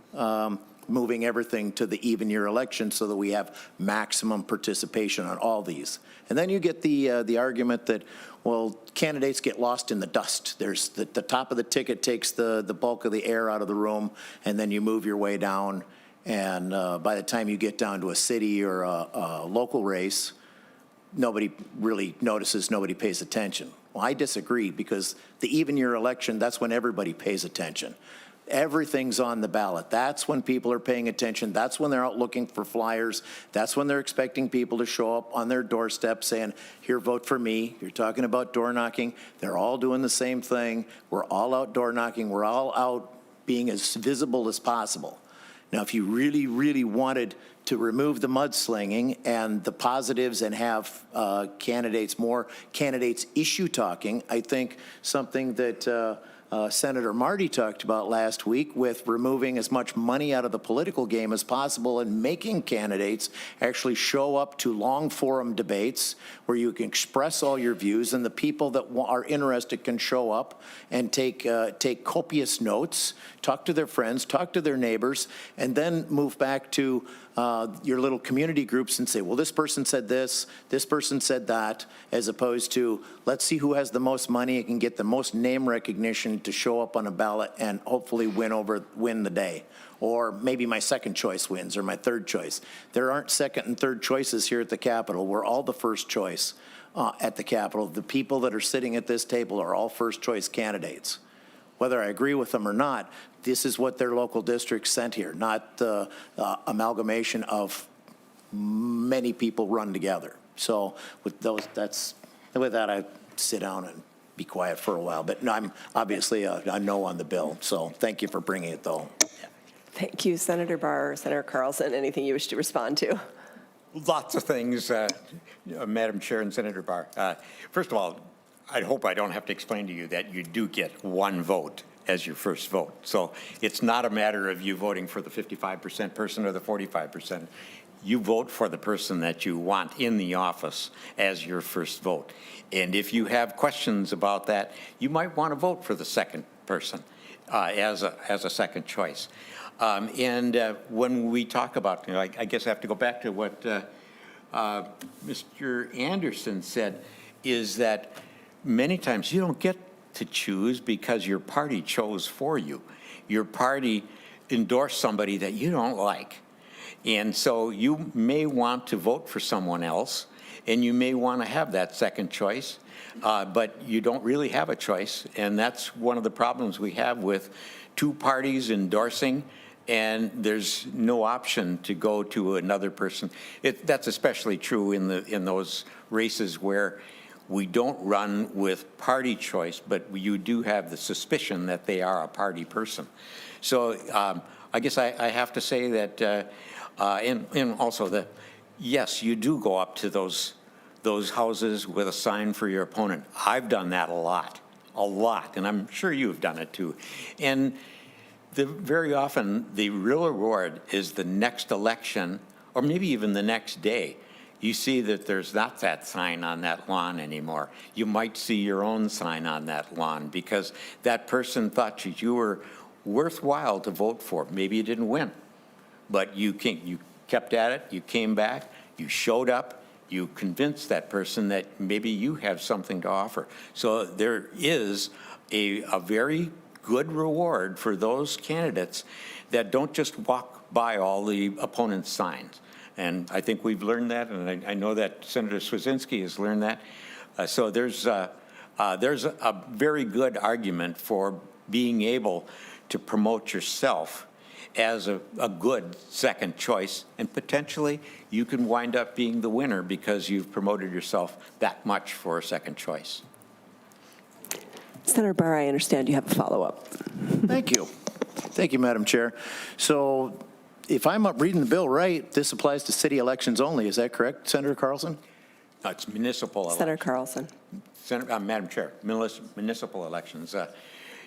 moving everything to the even year election so that we have maximum participation on all these. And then you get the argument that, well, candidates get lost in the dust. There's the top of the ticket takes the bulk of the air out of the room, and then you move your way down. And by the time you get down to a city or a local race, nobody really notices, nobody pays attention. Well, I disagree, because the even year election, that's when everybody pays attention. Everything's on the ballot. That's when people are paying attention. That's when they're out looking for flyers. That's when they're expecting people to show up on their doorstep saying, here, vote for me. You're talking about door knocking. They're all doing the same thing. We're all out door knocking. We're all out being as visible as possible. Now, if you really, really wanted to remove the mudslinging and the positives and have more candidates issue talking, I think something that Senator Marty talked about last week, with removing as much money out of the political game as possible and making candidates actually show up to long forum debates where you can express all your views, and the people that are interested can show up and take copious notes, talk to their friends, talk to their neighbors, and then move back to your little community groups and say, well, this person said this person said that, as opposed to, let's see who has the most money and can get the most name recognition to show up on a ballot and hopefully win the day. Or maybe my second choice wins, or my third choice. There aren't second and third choices here at the Capitol. We're all the first choice at the Capitol. The people that are sitting at this table are all first choice candidates. Whether I agree with them or not, this is what their local district sent here, not the amalgamation of many people run together. So with that, I sit down and be quiet for a while. But no, I'm obviously a no on the bill. So thank you for bringing it, though. Thank you, Senator Barr. Senator Carlson, anything you wish to respond to? Lots of things, Madam Chair and Senator Barr. First of all, I hope I don't have to explain to you that you do get one vote as your first vote. So it's not a matter of you voting for the 55% person or the 45%. You vote for the person that you want in the office as your first vote. And if you have questions about that, you might want to vote for the second person as a second choice. When we talk about, I guess I have to go back to what Mr. Anderson said, is that many times you don't get to choose because your party chose for you. Your party endorsed somebody that you don't like. And so you may want to vote for someone else, and you may want to have that second choice, but you don't really have a choice. And that's one of the problems we have with two parties endorsing, and there's no option to go to another person. That's especially true in those races where we don't run with party choice, but you do have the suspicion that they are a party person. So I guess I have to say that, and also that, yes, you do go up to those houses with a sign for your opponent. I've done that a lot, and I'm sure you've done it too. And very often, the real reward is the next election, or maybe even the next day. You see that there's not that sign on that lawn anymore. You might see your own sign on that lawn because that person thought you were worthwhile to vote for. Maybe you didn't win, but you kept at it, you came back, you showed up, you convinced that person that maybe you have something to offer. So there is a very good reward for those candidates that don't just walk by all the opponent's signs. And I think we've learned that, and I know that Senator Swazinski has learned that. So there's a very good argument for being able to promote yourself as a good second choice, and potentially you can wind up being the winner because you've promoted yourself that much for a second choice. Senator Barr, I understand you have a follow-up. Thank you. Thank you, Madam Chair. So if I'm up reading the bill right, this applies to city elections only. Is that correct, Senator Carlson? No, it's municipal elections. Senator Carlson. Madam Chair, municipal elections.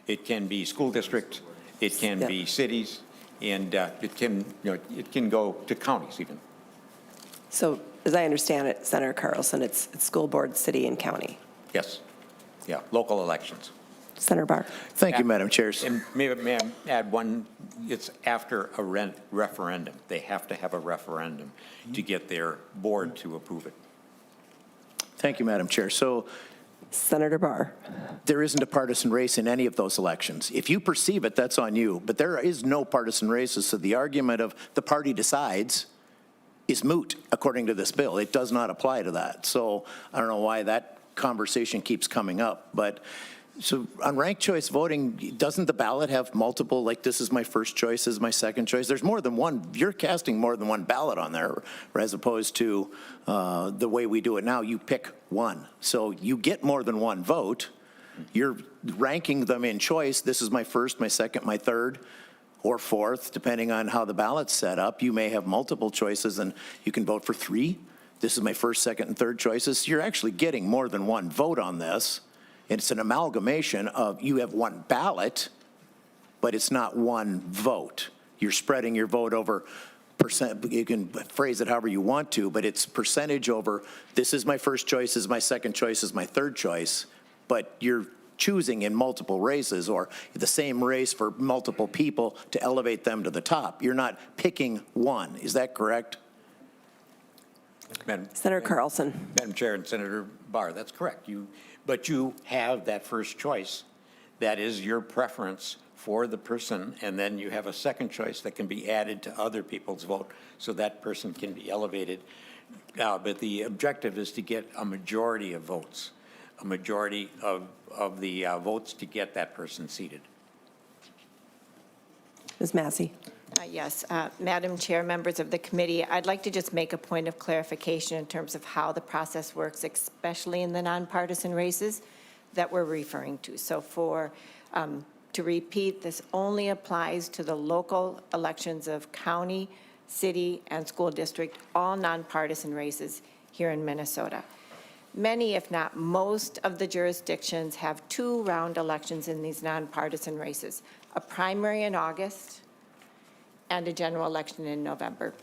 It can be school district, it can be cities, and it can go to counties even. So as I understand it, Senator Carlson, it's school board, city, and county. Yes. Yeah, local elections. Senator Barr. Thank you, Madam Chair. And may I add one, it's after a referendum. They have to have a referendum to get their board to approve it. Thank you, Madam Chair. So Senator Barr. there isn't a partisan race in any of those elections. If you perceive it, that's on you. But there is no partisan races, so the argument of the party decides is moot, according to this bill. It does not apply to that. So I don't know why that conversation keeps coming up. But so on ranked choice voting, doesn't the ballot have multiple, like this is my first choice, this is my second choice? There's more than one, you're casting more than one ballot on there, as opposed to the way we do it now, you pick one. So you get more than one vote. You're ranking them in choice. This is my first, my second, my third, or fourth, depending on how the ballot's set up. You may have multiple choices and you can vote for three. This is my first, second, and third choices. You're actually getting more than one vote on this. It's an amalgamation of you have one ballot, but it's not one vote. You're spreading your vote over percent. You can phrase it however you want to, but it's percentage over this is my first choice, this is my second choice, this is my third choice, but you're choosing in multiple races or the same race for multiple people to elevate them to the top. You're not picking one. Is that correct? Senator Carlson. Madam Chair and Senator Barr, that's correct. But you have that first choice. That is your preference for the person, and then you have a second choice that can be added to other people's vote so that person can be elevated. But the objective is to get a majority of votes, a majority of the votes to get that person seated. Ms. Massey. Yes, Madam Chair, members of the committee, I'd like to just make a point of clarification in terms of how the process works, especially in the nonpartisan races that we're referring to. So to repeat, this only applies to the local elections of county, city, and school district, all nonpartisan races here in Minnesota. Many, if not most, of the jurisdictions have two-round elections in these nonpartisan races, a primary in August and a general election in November.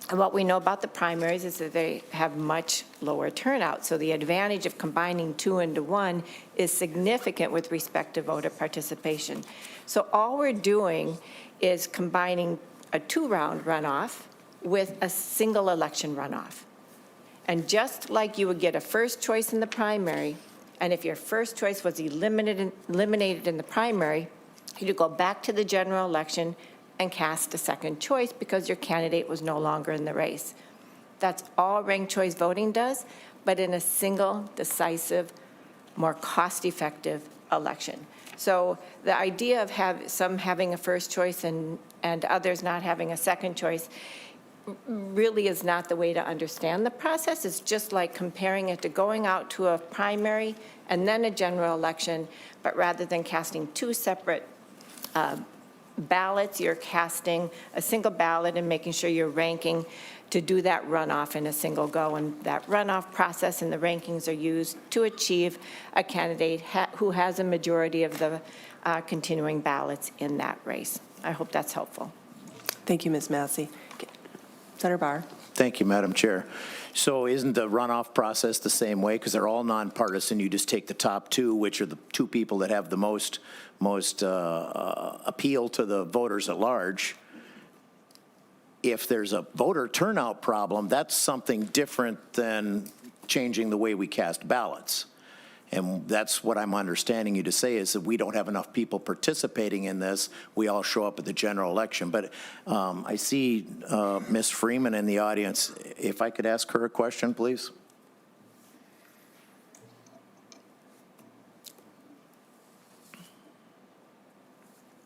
And what we know about the primaries is that they have much lower turnout. So the advantage of combining two into one is significant with respect to voter participation. So all we're doing is combining a two-round runoff with a single election runoff. And just like you would get a first choice in the primary, and if your first choice was eliminated in the primary, you'd go back to the general election and cast a second choice because your candidate was no longer in the race. That's all ranked choice voting does, but in a single, decisive, more cost-effective election. So the idea of some having a first choice and others not having a second choice really is not the way to understand the process. It's just like comparing it to going out to a primary and then a general election, but rather than casting two separate ballots, you're casting a single ballot and making sure you're ranking to do that runoff in a single go. And that runoff process and the rankings are used to achieve a candidate who has a majority of the continuing ballots in that race. I hope that's helpful. Thank you, Ms. Massey. Senator Barr. Thank you, Madam Chair. So isn't the runoff process the same way? Because they're all nonpartisan. You just take the top two, which are the two people that have the most appeal to the voters at large. If there's a voter turnout problem, that's something different than changing the way we cast ballots. And that's what I'm understanding you to say, is that we don't have enough people participating in this. We all show up at the general election. But I see Ms. Freeman in the audience. If I could ask her a question, please.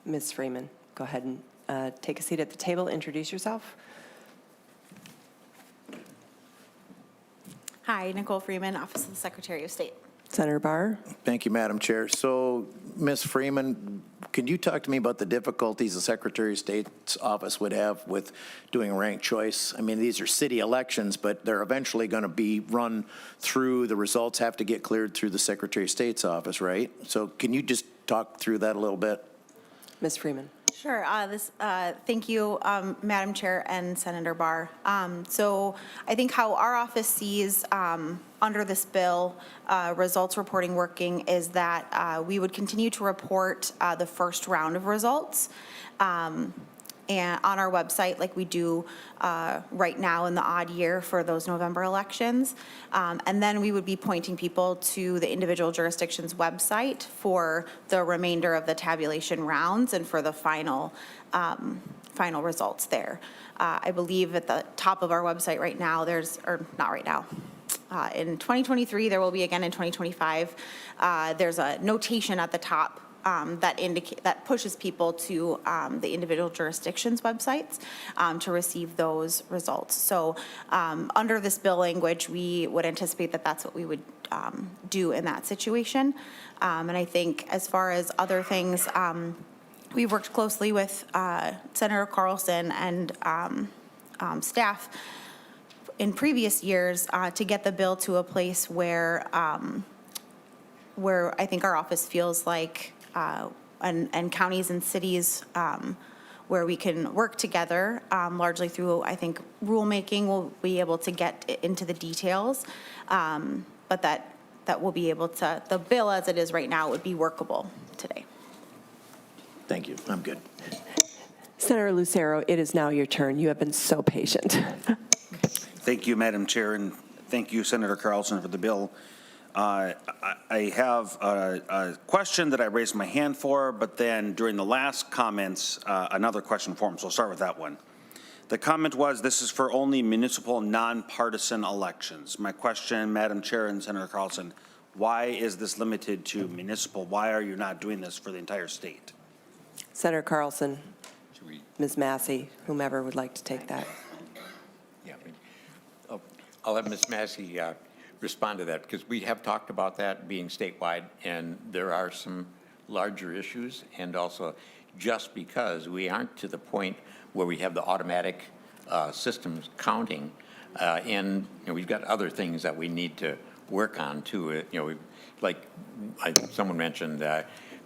Ms. Freeman, go ahead and take a seat at the table. Introduce yourself. Hi, Nicole Freeman, Office of the Secretary of State. Senator Barr. Thank you, Madam Chair. So, Ms. Freeman, can you talk to me about the difficulties the Secretary of State's office would have with doing ranked choice? I mean, these are city elections, but they're eventually going to be run through, the results have to get cleared through the Secretary of State's office, right? So can you just talk through that a little bit? Ms. Freeman. Sure. Thank you, Madam Chair and Senator Barr. So I think how our office sees under this bill results reporting working is that we would continue to report the first round of results and on our website like we do right now in the odd year for those November elections. And then we would be pointing people to the individual jurisdiction's website for the remainder of the tabulation rounds and for the final results there. I believe at the top of our website right now, not right now, in 2023, there will be again in 2025, there's a notation at the top that pushes people to the individual jurisdictions' websites to receive those results. So under this bill language, we would anticipate that that's what we would do in that situation. And I think as far as other things, we've worked closely with Senator Carlson and staff in previous years to get the bill to a place where I think our office feels like and counties and cities where we can work together, largely through, I think, rulemaking, we'll be able to get into the details, but that we'll be able to, the bill as it is right now would be workable today. Thank you. I'm good. Senator Lucero, it is now your turn. You have been so patient. Thank you, Madam Chair, and thank you, Senator Carlson, for the bill. I have a question that I raised my hand for, but then during the last comments, another question for him, so I'll start with that one. The comment was, this is for only municipal nonpartisan elections. My question, Madam Chair and Senator Carlson, why is this limited to municipal? Why are you not doing this for the entire state? Senator Carlson, Ms. Massey, whomever would like to take that. Yeah, I'll let Ms. Massey respond to that, because we have talked about that being statewide, and there are some larger issues, and also just because we aren't to the point where we have the automatic systems counting, and we've got other things that we need to work on too. Someone mentioned,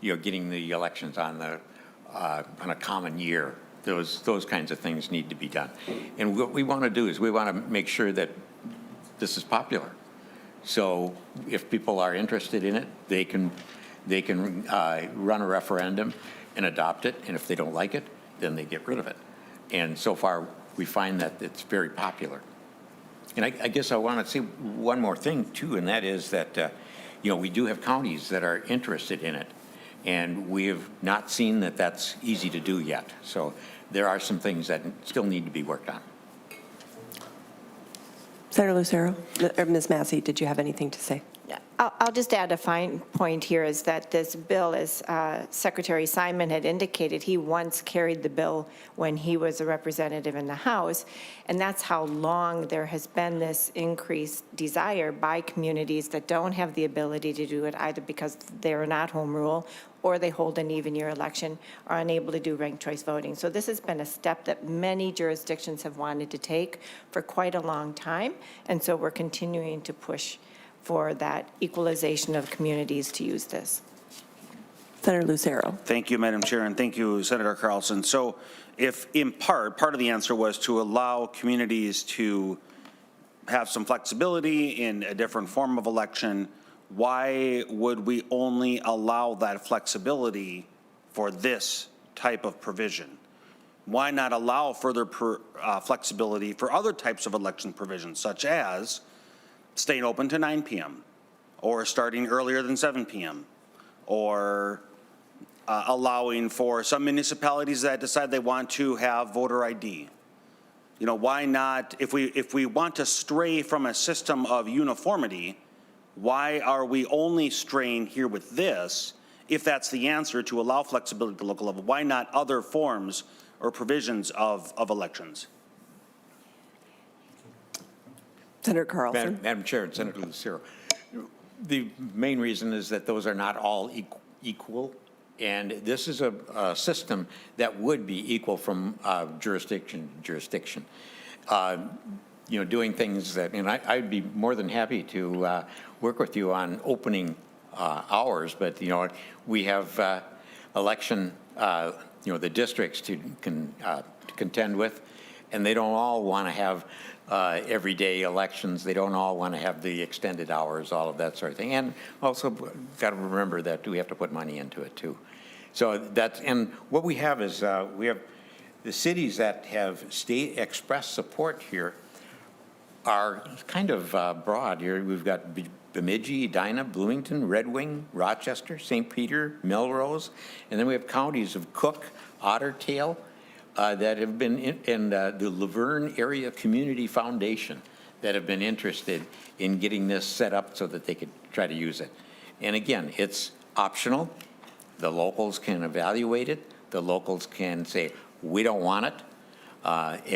getting the elections on a common year. Those kinds of things need to be done, and what we want to do is we want to make sure that this is popular. So if people are interested in it, they can run a referendum and adopt it, and if they don't like it, then they get rid of it. And so far, we find that it's very popular. And I guess I want to say one more thing, too, and that is that, we do have counties that are interested in it, and we have not seen that that's easy to do yet. So there are some things that still need to be worked on. Senator Lucero, or Ms. Massey, did you have anything to say? Yeah, I'll just add a fine point here is that this bill, as Secretary Simon had indicated, he once carried the bill when he was a representative in the House, and that's how long there has been this increased desire by communities that don't have the ability to do it, either because they're not home rule or they hold an even year election, are unable to do ranked choice voting. So this has been a step that many jurisdictions have wanted to take for quite a long time, and so we're continuing to push for that equalization of communities to use this. Senator Lucero. Thank you, Madam Chair, and thank you, Senator Carlson. So if in part of the answer was to allow communities to have some flexibility in a different form of election, why would we only allow that flexibility for this type of provision? Why not allow further flexibility for other types of election provisions, such as staying open to 9 p.m. or starting earlier than 7 p.m. or allowing for some municipalities that decide they want to have voter ID? You know, why not, if we want to stray from a system of uniformity, why are we only straying here with this, if that's the answer to allow flexibility at the local level? Why not other forms or provisions of elections? Senator Carlson. Madam Chair and Senator Lucero, the main reason is that those are not all equal, and this is a system that would be equal from jurisdiction to jurisdiction. You know, doing things that, and I'd be more than happy to work with you on opening hours, but, you know, we have election, you know, the districts to contend with, and they don't all want to have everyday elections. They don't all want to have the extended hours, all of that sort of thing. And also got to remember that we have to put money into it too. So that's, and what we have is we have the cities that have state express support here are kind of broad. Here we've got Bemidji, Edina, Bloomington, Red Wing, Rochester, St. Peter, Melrose, and then we have counties of Cook, Otter Tail, that have been in the Laverne Area Community Foundation that have been interested in getting this set up so that they could try to use it. And again, it's optional. The locals can evaluate it. The locals can say, we don't want it,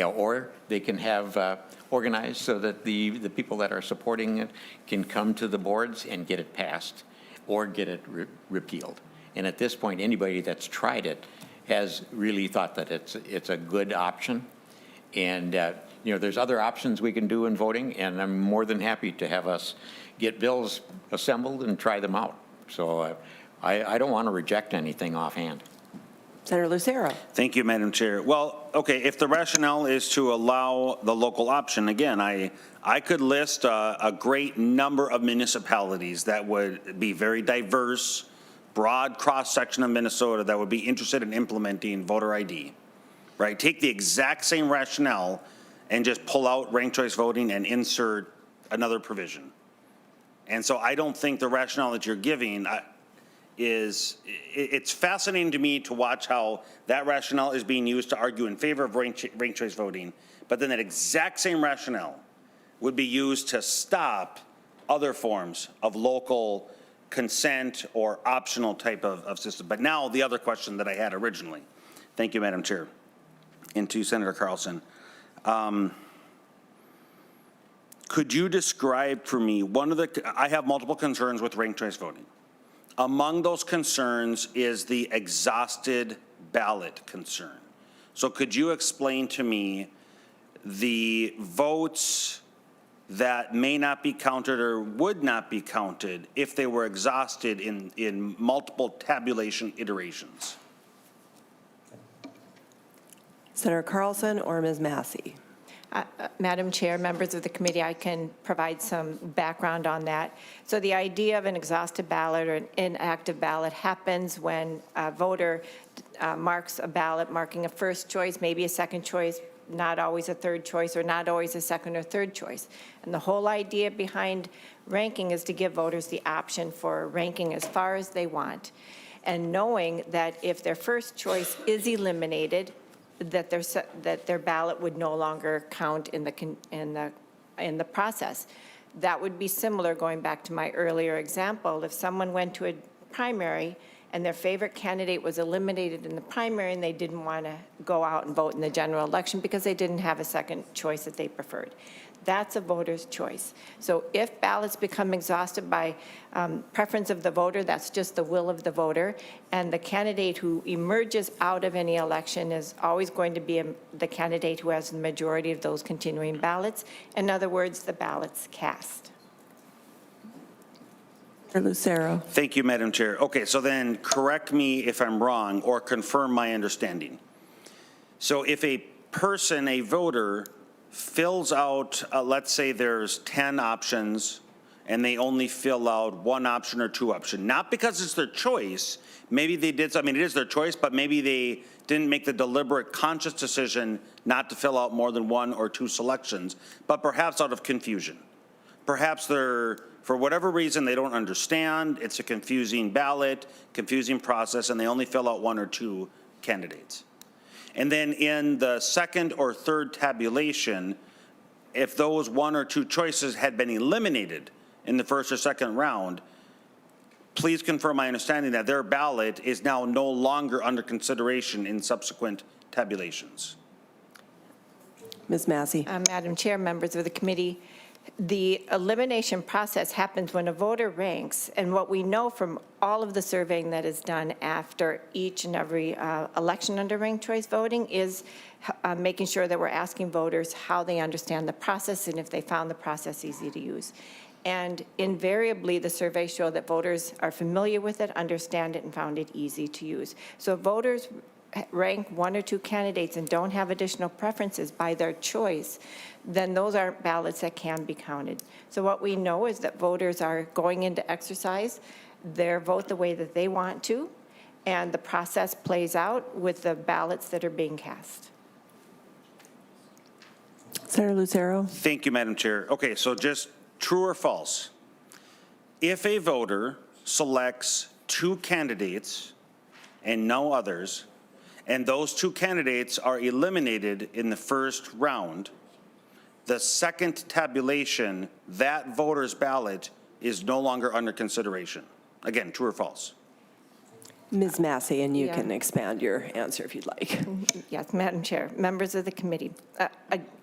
or they can have organized so that the people that are supporting it can come to the boards and get it passed or get it repealed. And at this point, anybody that's tried it has really thought that it's a good option. And you know, there's other options we can do in voting, and I'm more than happy to have us get bills assembled and try them out. So I don't want to reject anything offhand. Senator Lucero. Thank you, Madam Chair. Well, okay, if the rationale is to allow the local option, again, I could list a great number of municipalities that would be very diverse, broad cross-section of Minnesota that would be interested in implementing voter ID, right? Take the exact same rationale and just pull out ranked choice voting and insert another provision. And so I don't think the rationale that you're giving it's fascinating to me to watch how that rationale is being used to argue in favor of ranked choice voting, but then that exact same rationale would be used to stop other forms of local consent or optional type of system. But now the other question that I had originally, thank you, Madam Chair, and to Senator Carlson. Could you describe for me I have multiple concerns with ranked choice voting. Among those concerns is the exhausted ballot concern. So could you explain to me the votes that may not be counted or would not be counted if they were exhausted in multiple tabulation iterations? Senator Carlson or Ms. Massey? Madam Chair, members of the committee, I can provide some background on that. So the idea of an exhausted ballot or an inactive ballot happens when a voter marks a ballot, marking a first choice, maybe a second choice, not always a third choice, or not always a second or third choice. And the whole idea behind ranking is to give voters the option for ranking as far as they want. And knowing that if their first choice is eliminated, that their ballot would no longer count in the process. That would be similar, going back to my earlier example, if someone went to a primary and their favorite candidate was eliminated in the primary and they didn't want to go out and vote in the general election because they didn't have a second choice that they preferred. That's a voter's choice. So if ballots become exhausted by preference of the voter, that's just the will of the voter, and the candidate who emerges out of any election is always going to be the candidate who has the majority of those continuing ballots. In other words, the ballots cast. Lucero. Thank you, Madam Chair. Okay, so then correct me if I'm wrong or confirm my understanding. So if a person, a voter, fills out, let's say there's 10 options and they only fill out one option or two option, not because it's their choice, maybe they did, I mean, it is their choice, but maybe they didn't make the deliberate conscious decision not to fill out more than one or two selections, but perhaps out of confusion. Perhaps they're, for whatever reason, they don't understand, it's a confusing ballot, confusing process, and they only fill out one or two candidates. And then in the second or third tabulation, if those one or two choices had been eliminated in the first or second round, please confirm my understanding that their ballot is now no longer under consideration in subsequent tabulations. Ms. Massey. Madam Chair, members of the committee, the elimination process happens when a voter ranks, and what we know from all of the surveying that is done after each and every election under ranked choice voting is making sure that we're asking voters how they understand the process and if they found the process easy to use. And invariably, the surveys show that voters are familiar with it, understand it, and found it easy to use. So if voters rank one or two candidates and don't have additional preferences by their choice, then those aren't ballots that can be counted. So what we know is that voters are going into exercise their vote the way that they want to, and the process plays out with the ballots that are being cast. Senator Lucero. Thank you, Madam Chair. Okay, so just true or false? If a voter selects two candidates and no others, and those two candidates are eliminated in the first round, the second tabulation, that voter's ballot is no longer under consideration. Again, true or false? Ms. Massey, and you Yeah. can expand your answer if you'd like. Yes, Madam Chair, members of the committee.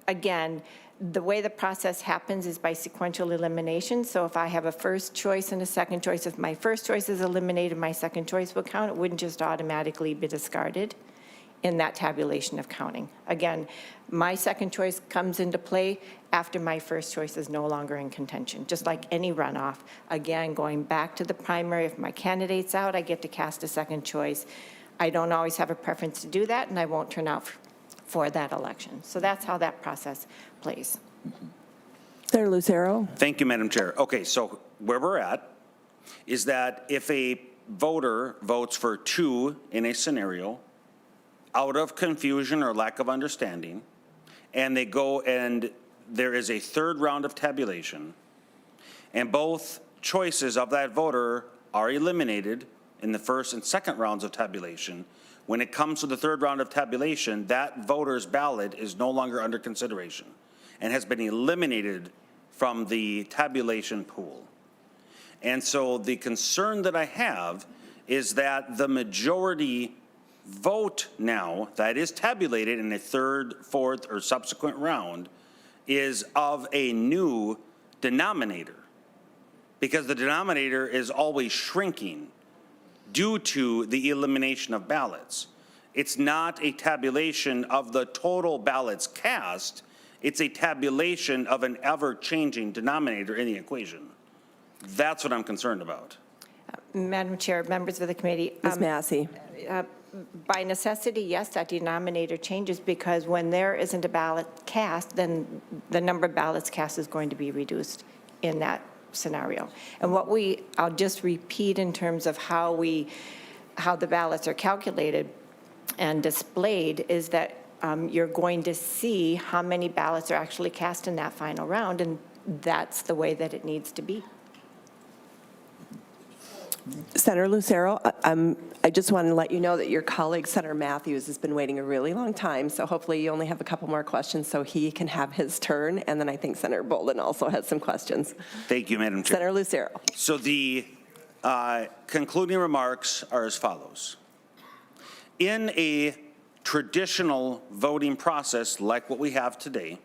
Again, the way the process happens is by sequential elimination. So if I have a first choice and a second choice, if my first choice is eliminated, my second choice will count. It wouldn't just automatically be discarded in that tabulation of counting. Again, my second choice comes into play after my first choice is no longer in contention, just like any runoff. Again, going back to the primary, if my candidate's out, I get to cast a second choice. I don't always have a preference to do that, and I won't turn out for that election. So that's how that process plays. Senator Lucero. Thank you, Madam Chair. Okay, so where we're at is that if a voter votes for two in a scenario, out of confusion or lack of understanding, and they go and there is a third round of tabulation, and both choices of that voter are eliminated in the first and second rounds of tabulation, when it comes to the third round of tabulation, that voter's ballot is no longer under consideration and has been eliminated from the tabulation pool. And so the concern that I have is that the majority vote now that is tabulated in a third, fourth, or subsequent round is of a new denominator, because the denominator is always shrinking due to the elimination of ballots. It's not a tabulation of the total ballots cast, it's a tabulation of an ever-changing denominator in the equation. That's what I'm concerned about. Madam Chair, members of the committee. Ms. Massey. By necessity, yes, that denominator changes, because when there isn't a ballot cast, then the number of ballots cast is going to be reduced in that scenario. And what I'll just repeat in terms of how the ballots are calculated and displayed is that you're going to see how many ballots are actually cast in that final round, and that's the way that it needs to be. Senator Lucero, I just want to let you know that your colleague, Senator Matthews, has been waiting a really long time, so hopefully you only have a couple more questions so he can have his turn, and then I think Senator Bolden also has some questions. Thank you, Madam Chair. Senator Lucero. So the concluding remarks are as follows. In a traditional voting process like what we have today,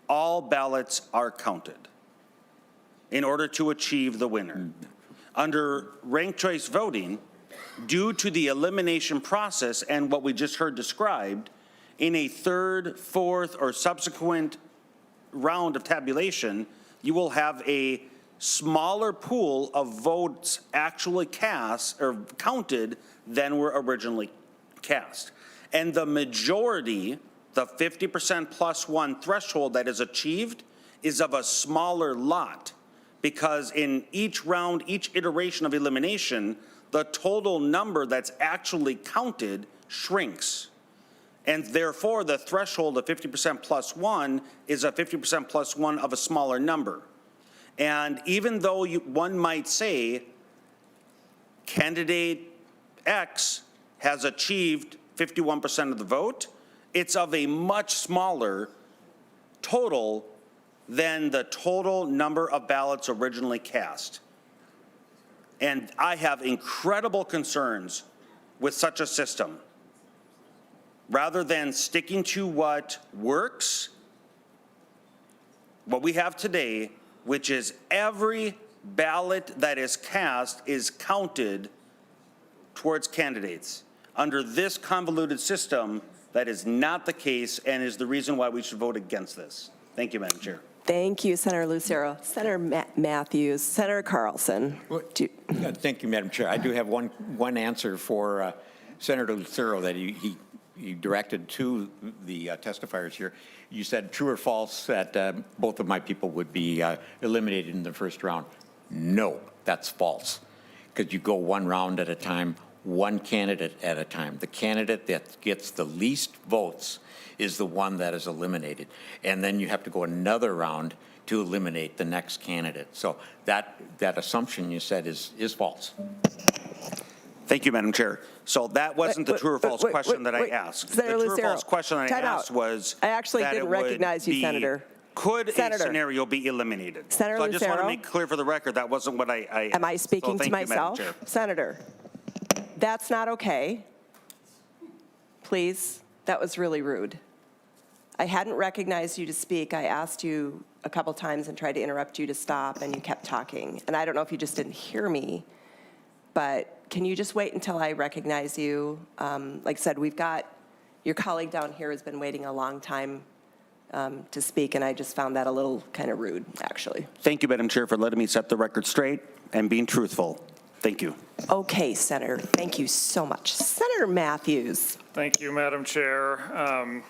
all ballots are counted in order to achieve the winner. Under ranked choice voting, due to the elimination process and what we just heard described, in a third, fourth, or subsequent round of tabulation, you will have a smaller pool of votes actually cast or counted than were originally cast. And the majority, the 50% plus one threshold that is achieved, is of a smaller lot, because in each round, each iteration of elimination, the total number that's actually counted shrinks. And therefore, the threshold of 50% plus one is a 50% plus one of a smaller number. And even though one might say candidate X has achieved 51% of the vote, it's of a much smaller total than the total number of ballots originally cast. And I have incredible concerns with such a system. Rather than sticking to what works, what we have today, which is every ballot that is cast is counted towards candidates. Under this convoluted system, that is not the case and is the reason why we should vote against this. Thank you, Madam Chair. Thank you, Senator Lucero. Senator Matthews, Senator Carlson. Thank you, Madam Chair. I do have one answer for Senator Lucero that he directed to the testifiers here. You said true or false that both of my people would be eliminated in the first round. No, that's false, because you go one round at a time, one candidate at a time. The candidate that gets the least votes is the one that is eliminated. And then you have to go another round to eliminate the next candidate. So that assumption you said is false. Thank you, Madam Chair. So that wasn't the true or false question that I asked. The true or false question that I asked was I actually that didn't it would recognize you, be, Senator. Could Senator. a scenario be eliminated? Senator So I just want to Lucero. make clear for the record that wasn't what I asked. Am I speaking So to thank you, Madam myself? Chair. Senator, that's not okay. Please, that was really rude. I hadn't recognized you to speak. I asked you a couple times and tried to interrupt you to stop, and you kept talking. And I don't know if you just didn't hear me, but can you just wait until I recognize you? Like I said, we've got, your colleague down here has been waiting a long time to speak, and I just found that a little kind of rude, actually. Thank you, Madam Chair, for letting me set the record straight and being truthful. Thank you. Okay, Senator, thank you so much. Senator Matthews. Thank you, Madam Chair.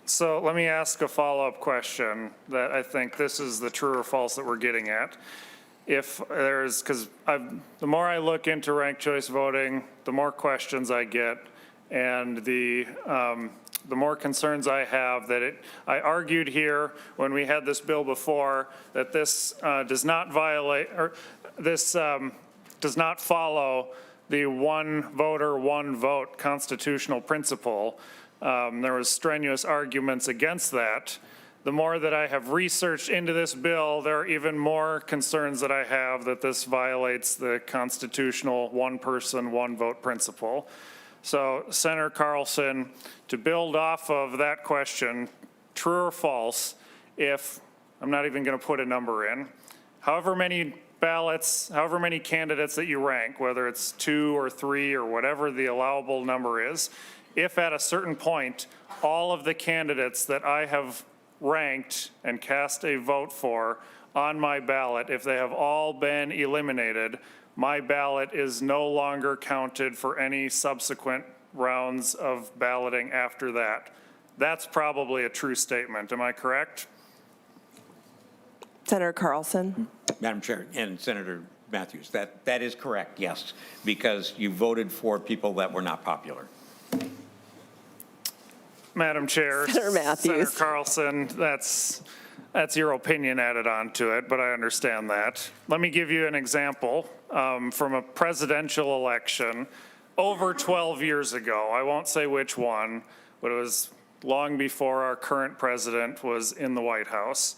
So let me ask a follow-up question that I think this is the true or false that we're getting at. If there's, because the more I look into ranked choice voting, the more questions I get, and the more concerns I have that I argued here when we had this bill before that this does not violate, or this does not follow the one voter, one vote constitutional principle. There was strenuous arguments against that. The more that I have researched into this bill, there are even more concerns that I have that this violates the constitutional one person, one vote principle. So, Senator Carlson, to build off of that question, true or false, if, I'm not even going to put a number in, however many ballots, however many candidates that you rank, whether it's 2 or 3 or whatever the allowable number is, if at a certain point, all of the candidates that I have ranked and cast a vote for on my ballot, if they have all been eliminated, my ballot is no longer counted for any subsequent rounds of balloting after that. That's probably a true statement. Am I correct? Senator Carlson. Madam Chair and Senator Matthews, that is correct, yes, because you voted for people that were not popular. Madam Chair, Senator Matthews. Senator Carlson, that's your opinion added on to it, but I understand that. Let me give you an example from a presidential election over 12 years ago. I won't say which one, but it was long before our current president was in the White House.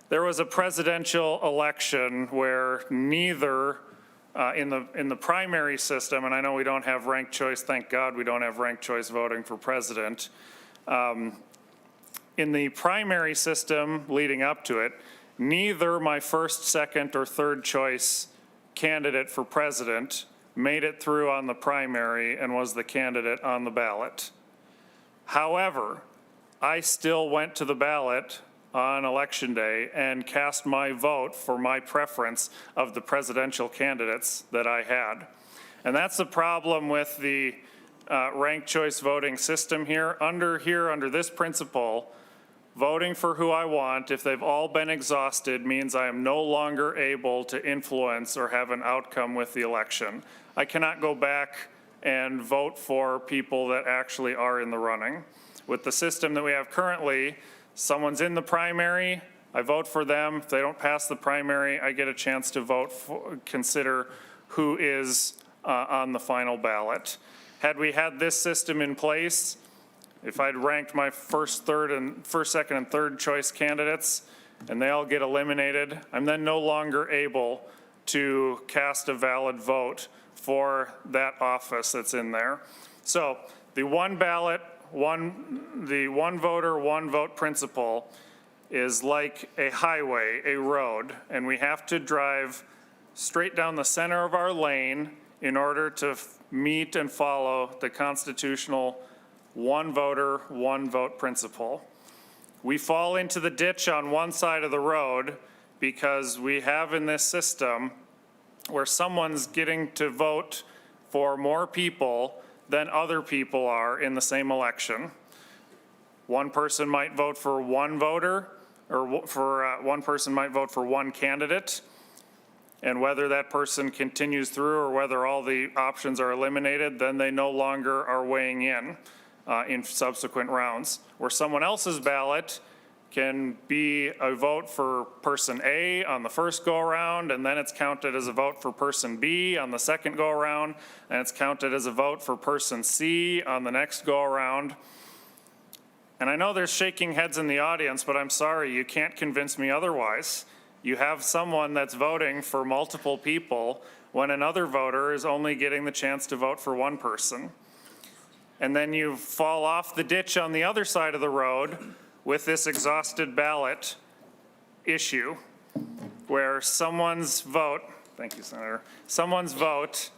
There was a presidential election where neither in the primary system, and I know we don't have ranked choice, thank God we don't have ranked choice voting for president. In the primary system leading up to it, neither my first, second, or third choice candidate for president made it through on the primary and was the candidate on the ballot. However, I still went to the ballot on Election Day and cast my vote for my preference of the presidential candidates that I had. And that's the problem with the ranked choice voting system here. Under this principle, voting for who I want, if they've all been exhausted, means I am no longer able to influence or have an outcome with the election. I cannot go back and vote for people that actually are in the running. With the system that we have currently, someone's in the primary, I vote for them. If they don't pass the primary, I get a chance to vote for, consider who is on the final ballot. Had we had this system in place, if I'd ranked my first, second, and third choice candidates, and they all get eliminated, I'm then no longer able to cast a valid vote for that office that's in there. So the one ballot, the one voter, one vote principle is like a highway, a road, and we have to drive straight down the center of our lane in order to meet and follow the constitutional one voter, one vote principle. We fall into the ditch on one side of the road because we have in this system where someone's getting to vote for more people than other people are in the same election. One person might vote for one voter, or one person might vote for one candidate, and whether that person continues through or whether all the options are eliminated, then they no longer are weighing in subsequent rounds. Where someone else's ballot can be a vote for person A on the first go-around, and then it's counted as a vote for person B on the second go-around, and it's counted as a vote for person C on the next go-around. And I know there's shaking heads in the audience, but I'm sorry, you can't convince me otherwise. You have someone that's voting for multiple people when another voter is only getting the chance to vote for one person. And then you fall off the ditch on the other side of the road with this exhausted ballot issue where someone's vote, thank you, Senator, someone's vote,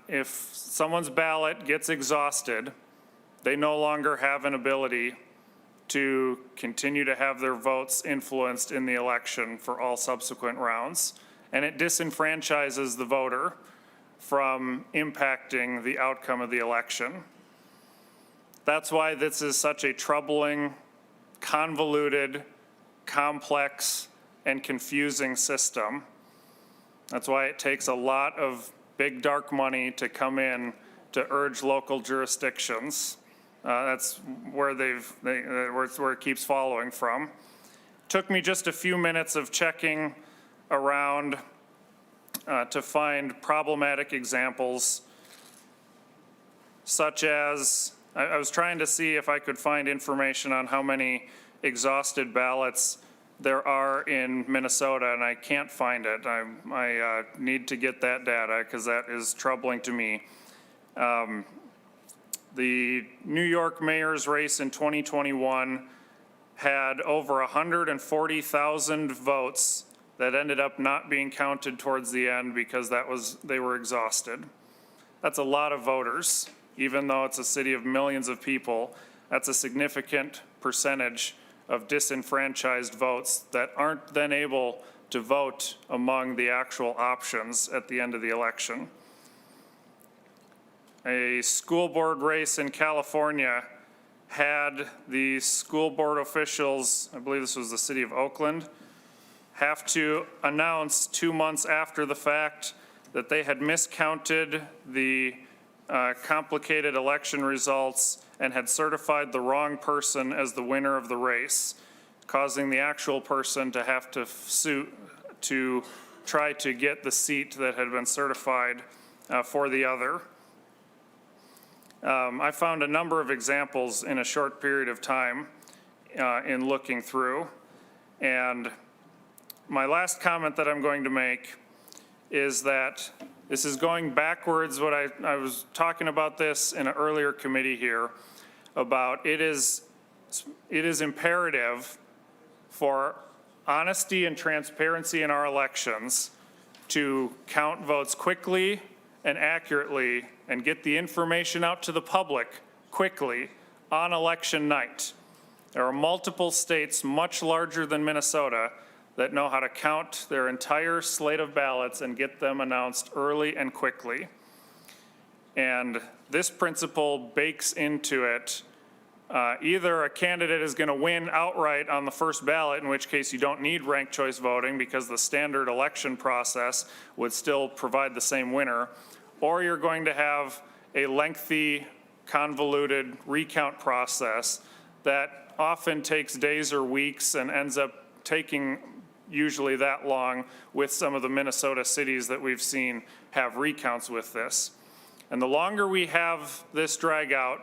if someone's ballot gets exhausted, they no longer have an ability to continue to have their votes influenced in the election for all subsequent rounds. And it disenfranchises the voter from impacting the outcome of the election. That's why this is such a troubling, convoluted, complex, and confusing system. That's why it takes a lot of big dark money to come in to urge local jurisdictions. That's where where it keeps following from. Took me just a few minutes of checking around to find problematic examples, such as, I was trying to see if I could find information on how many exhausted ballots there are in Minnesota, and I can't find it. I need to get that data because that is troubling to me. The New York mayor's race in 2021 had over 140,000 votes that ended up not being counted towards the end because they were exhausted. That's a lot of voters. Even though it's a city of millions of people, that's a significant percentage of disenfranchised votes that aren't then able to vote among the actual options at the end of the election. A school board race in California had the school board officials, I believe this was the city of Oakland, have to announce 2 months after the fact that they had miscounted the complicated election results and had certified the wrong person as the winner of the race, causing the actual person to have to sue to try to get the seat that had been certified for the other. I found a number of examples in a short period of time in looking through. And my last comment that I'm going to make is that this is going backwards. What I was talking about this in an earlier committee here about it is imperative for honesty and transparency in our elections to count votes quickly and accurately and get the information out to the public quickly on election night. There are multiple states much larger than Minnesota that know how to count their entire slate of ballots and get them announced early and quickly. And this principle bakes into it either a candidate is going to win outright on the first ballot, in which case you don't need ranked choice voting because the standard election process would still provide the same winner, or you're going to have a lengthy, convoluted recount process that often takes days or weeks and ends up taking usually that long with some of the Minnesota cities that we've seen have recounts with this. And the longer we have this drag out,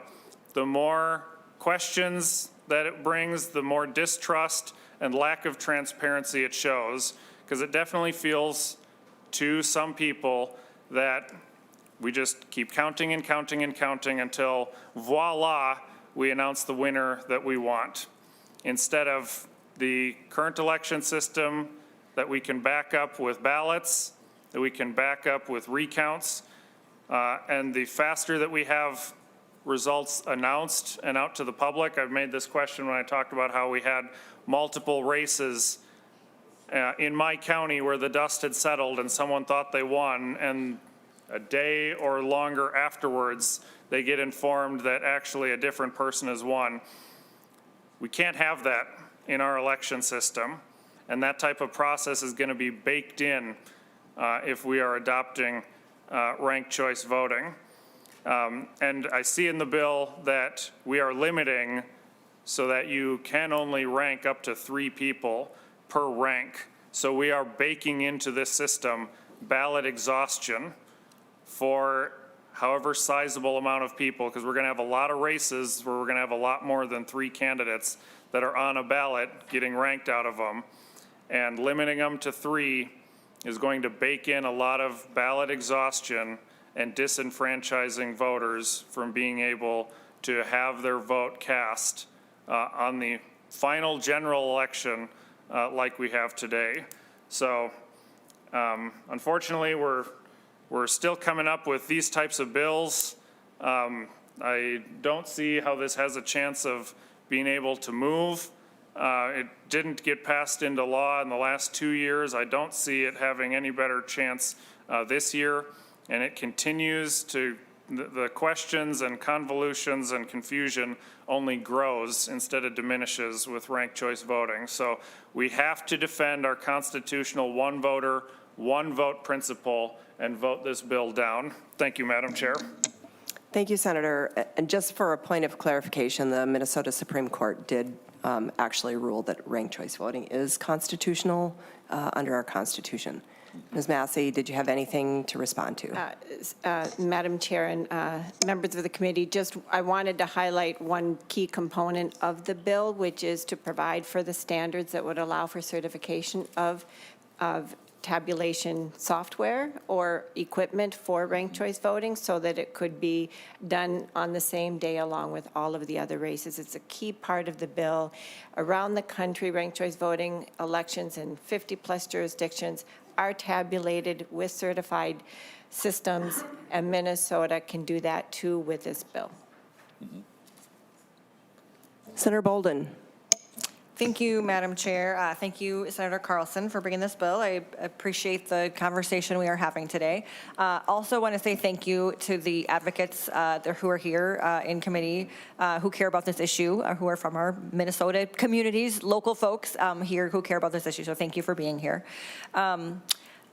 the more questions that it brings, the more distrust and lack of transparency it shows, because it definitely feels to some people that we just keep counting and counting and counting until voila, we announce the winner that we want, instead of the current election system that we can back up with ballots, that we can back up with recounts, and the faster that we have results announced and out to the public. I've made this question when I talked about how we had multiple races in my county where the dust had settled and someone thought they won, and a day or longer afterwards, they get informed that actually a different person has won. We can't have that in our election system, and that type of process is going to be baked in if we are adopting ranked choice voting. And I see in the bill that we are limiting so that you can only rank up to 3 people per rank. So we are baking into this system ballot exhaustion for however sizable amount of people, because we're going to have a lot of races where we're going to have a lot more than 3 candidates that are on a ballot getting ranked out of them. And limiting them to 3 is going to bake in a lot of ballot exhaustion and disenfranchising voters from being able to have their vote cast on the final general election like we have today. So unfortunately, we're still coming up with these types of bills. I don't see how this has a chance of being able to move. It didn't get passed into law in the last 2 years. I don't see it having any better chance this year. And it continues to, the questions and convolutions and confusion only grows instead of diminishes with ranked choice voting. So we have to defend our constitutional one voter, one vote principle and vote this bill down. Thank you, Madam Chair. Thank you, Senator. And just for a point of clarification, the Minnesota Supreme Court did actually rule that ranked choice voting is constitutional under our Constitution. Ms. Massey, did you have anything to respond to? Madam Chair and members of the committee, I wanted to highlight one key component of the bill, which is to provide for the standards that would allow for certification of tabulation software or equipment for ranked choice voting so that it could be done on the same day along with all of the other races. It's a key part of the bill. Around the country, ranked choice voting elections in 50-plus jurisdictions are tabulated with certified systems, and Minnesota can do that too with this bill. Senator Bolden. Thank you, Madam Chair. Thank you, Senator Carlson, for bringing this bill. I appreciate the conversation we are having today. Also want to say thank you to the advocates who are here in committee who care about this issue, who are from our Minnesota communities, local folks here who care about this issue. So thank you for being here.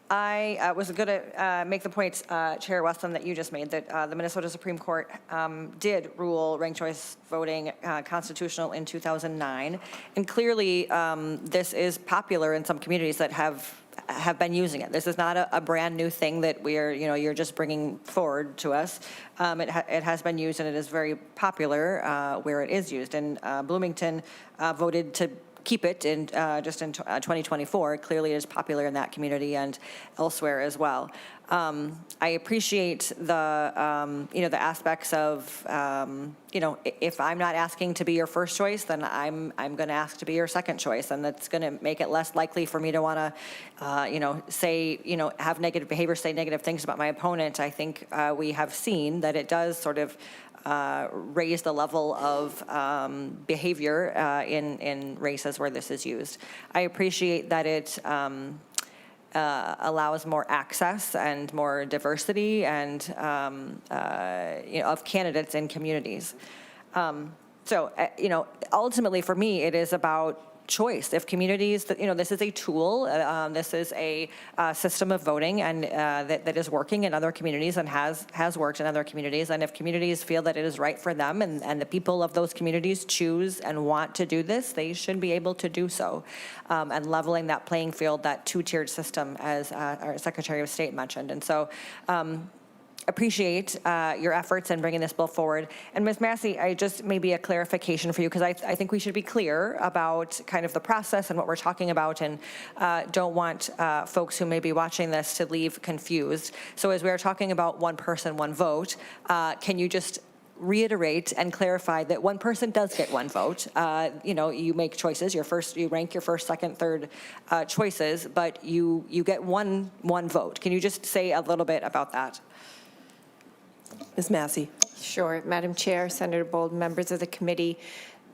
I was going to make the point, Chair Weston, that you just made, that the Minnesota Supreme Court did rule ranked choice voting constitutional in 2009. And clearly, this is popular in some communities that have been using it. This is not a brand new thing that you're just bringing forward to us. It has been used, and it is very popular where it is used. And Bloomington voted to keep it in just in 2024. Clearly, it is popular in that community and elsewhere as well. I appreciate the the aspects of if I'm not asking to be your first choice, then I'm going to ask to be your second choice, and that's going to make it less likely for me to want to say have negative behavior, say negative things about my opponent. I think we have seen that it does sort of raise the level of behavior in races where this is used. I appreciate that it allows more access and more diversity and of candidates in communities. Ultimately for me, it is about choice. If communities, this is a tool, this is a system of voting and that is working in other communities and has worked in other communities. And if communities feel that it is right for them and the people of those communities choose and want to do this, they should be able to do so. And leveling that playing field, that two-tiered system, as our Secretary of State mentioned. And so, appreciate your efforts in bringing this bill forward. And Ms. Massey, I just maybe a clarification for you, because I think we should be clear about kind of the process and what we're talking about, and don't want folks who may be watching this to leave confused. So as we're talking about one person, one vote, can you just reiterate and clarify that one person does get one vote? You make choices. You rank your first, second, third choices, but you get one vote. Can you just say a little bit about that? Ms. Massey. Sure. Madam Chair, Senator Bold, members of the committee,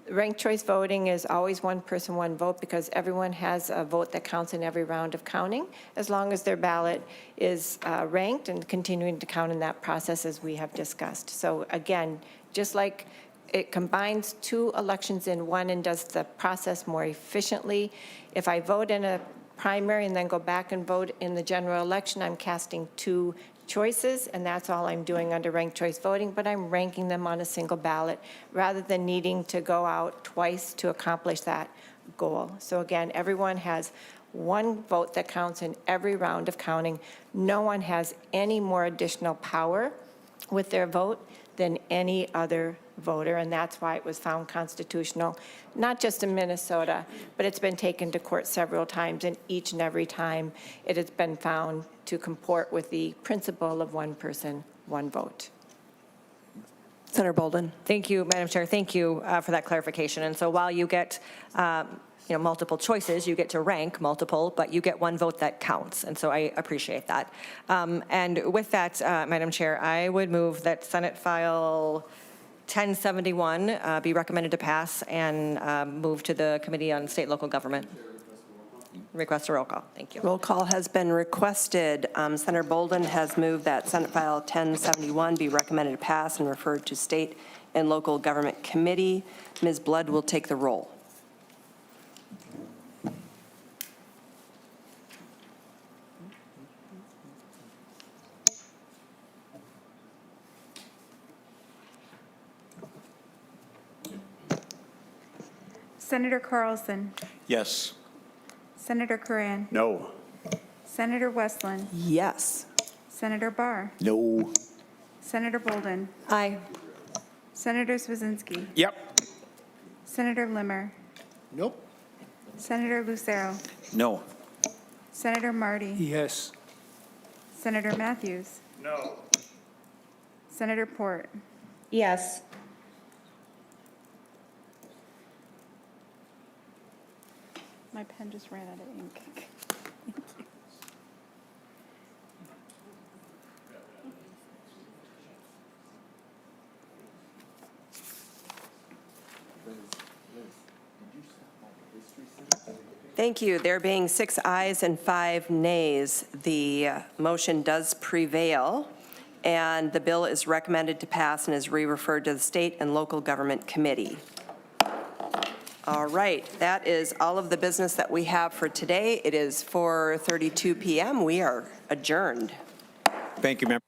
ranked choice voting is always one person, one vote, because everyone has a vote that counts in every round of counting, as long as their ballot is ranked and continuing to count in that process, as we have discussed. So again, just like it combines two elections in one and does the process more efficiently, if I vote in a primary and then go back and vote in the general election, I'm casting two choices, and that's all I'm doing under ranked choice voting, but I'm ranking them on a single ballot rather than needing to go out twice to accomplish that goal. So again, everyone has one vote that counts in every round of counting. No one has any more additional power with their vote than any other voter, and that's why it was found constitutional, not just in Minnesota, but it's been taken to court several times, and each and every time it has been found to comport with the principle of one person, one vote. Senator Bolden. Thank you, Madam Chair. Thank you for that clarification. And so while you get multiple choices, you get to rank multiple, but you get one vote that counts. And so I appreciate that. And with that, Madam Chair, I would move that Senate File 1071 be recommended to pass and move to the Committee on State and Local Government. Request a roll call. Thank you. Roll call has been requested. Senator Bolden has moved that Senate File 1071 be recommended to pass and referred to State and Local Government Committee. Ms. Blood will take the roll. Senator Carlson. Yes. Senator Curran. No. Senator Westland. Yes. Senator Barr. No. Senator Bolden. Aye. Senator Swazinski. Yep. Senator Limmer. Nope. Senator Lucero. No. Senator Marty. Yes. Senator Matthews. No. Senator Port. Yes. My pen just ran out of ink. Thank you. There being 6 ayes and 5 nays, the motion does prevail, and the bill is recommended to pass and is re-referred to the State and Local Government Committee. All right, that is all of the business that we have for today. It is 4:32 p.m. We are adjourned. Thank you, Member.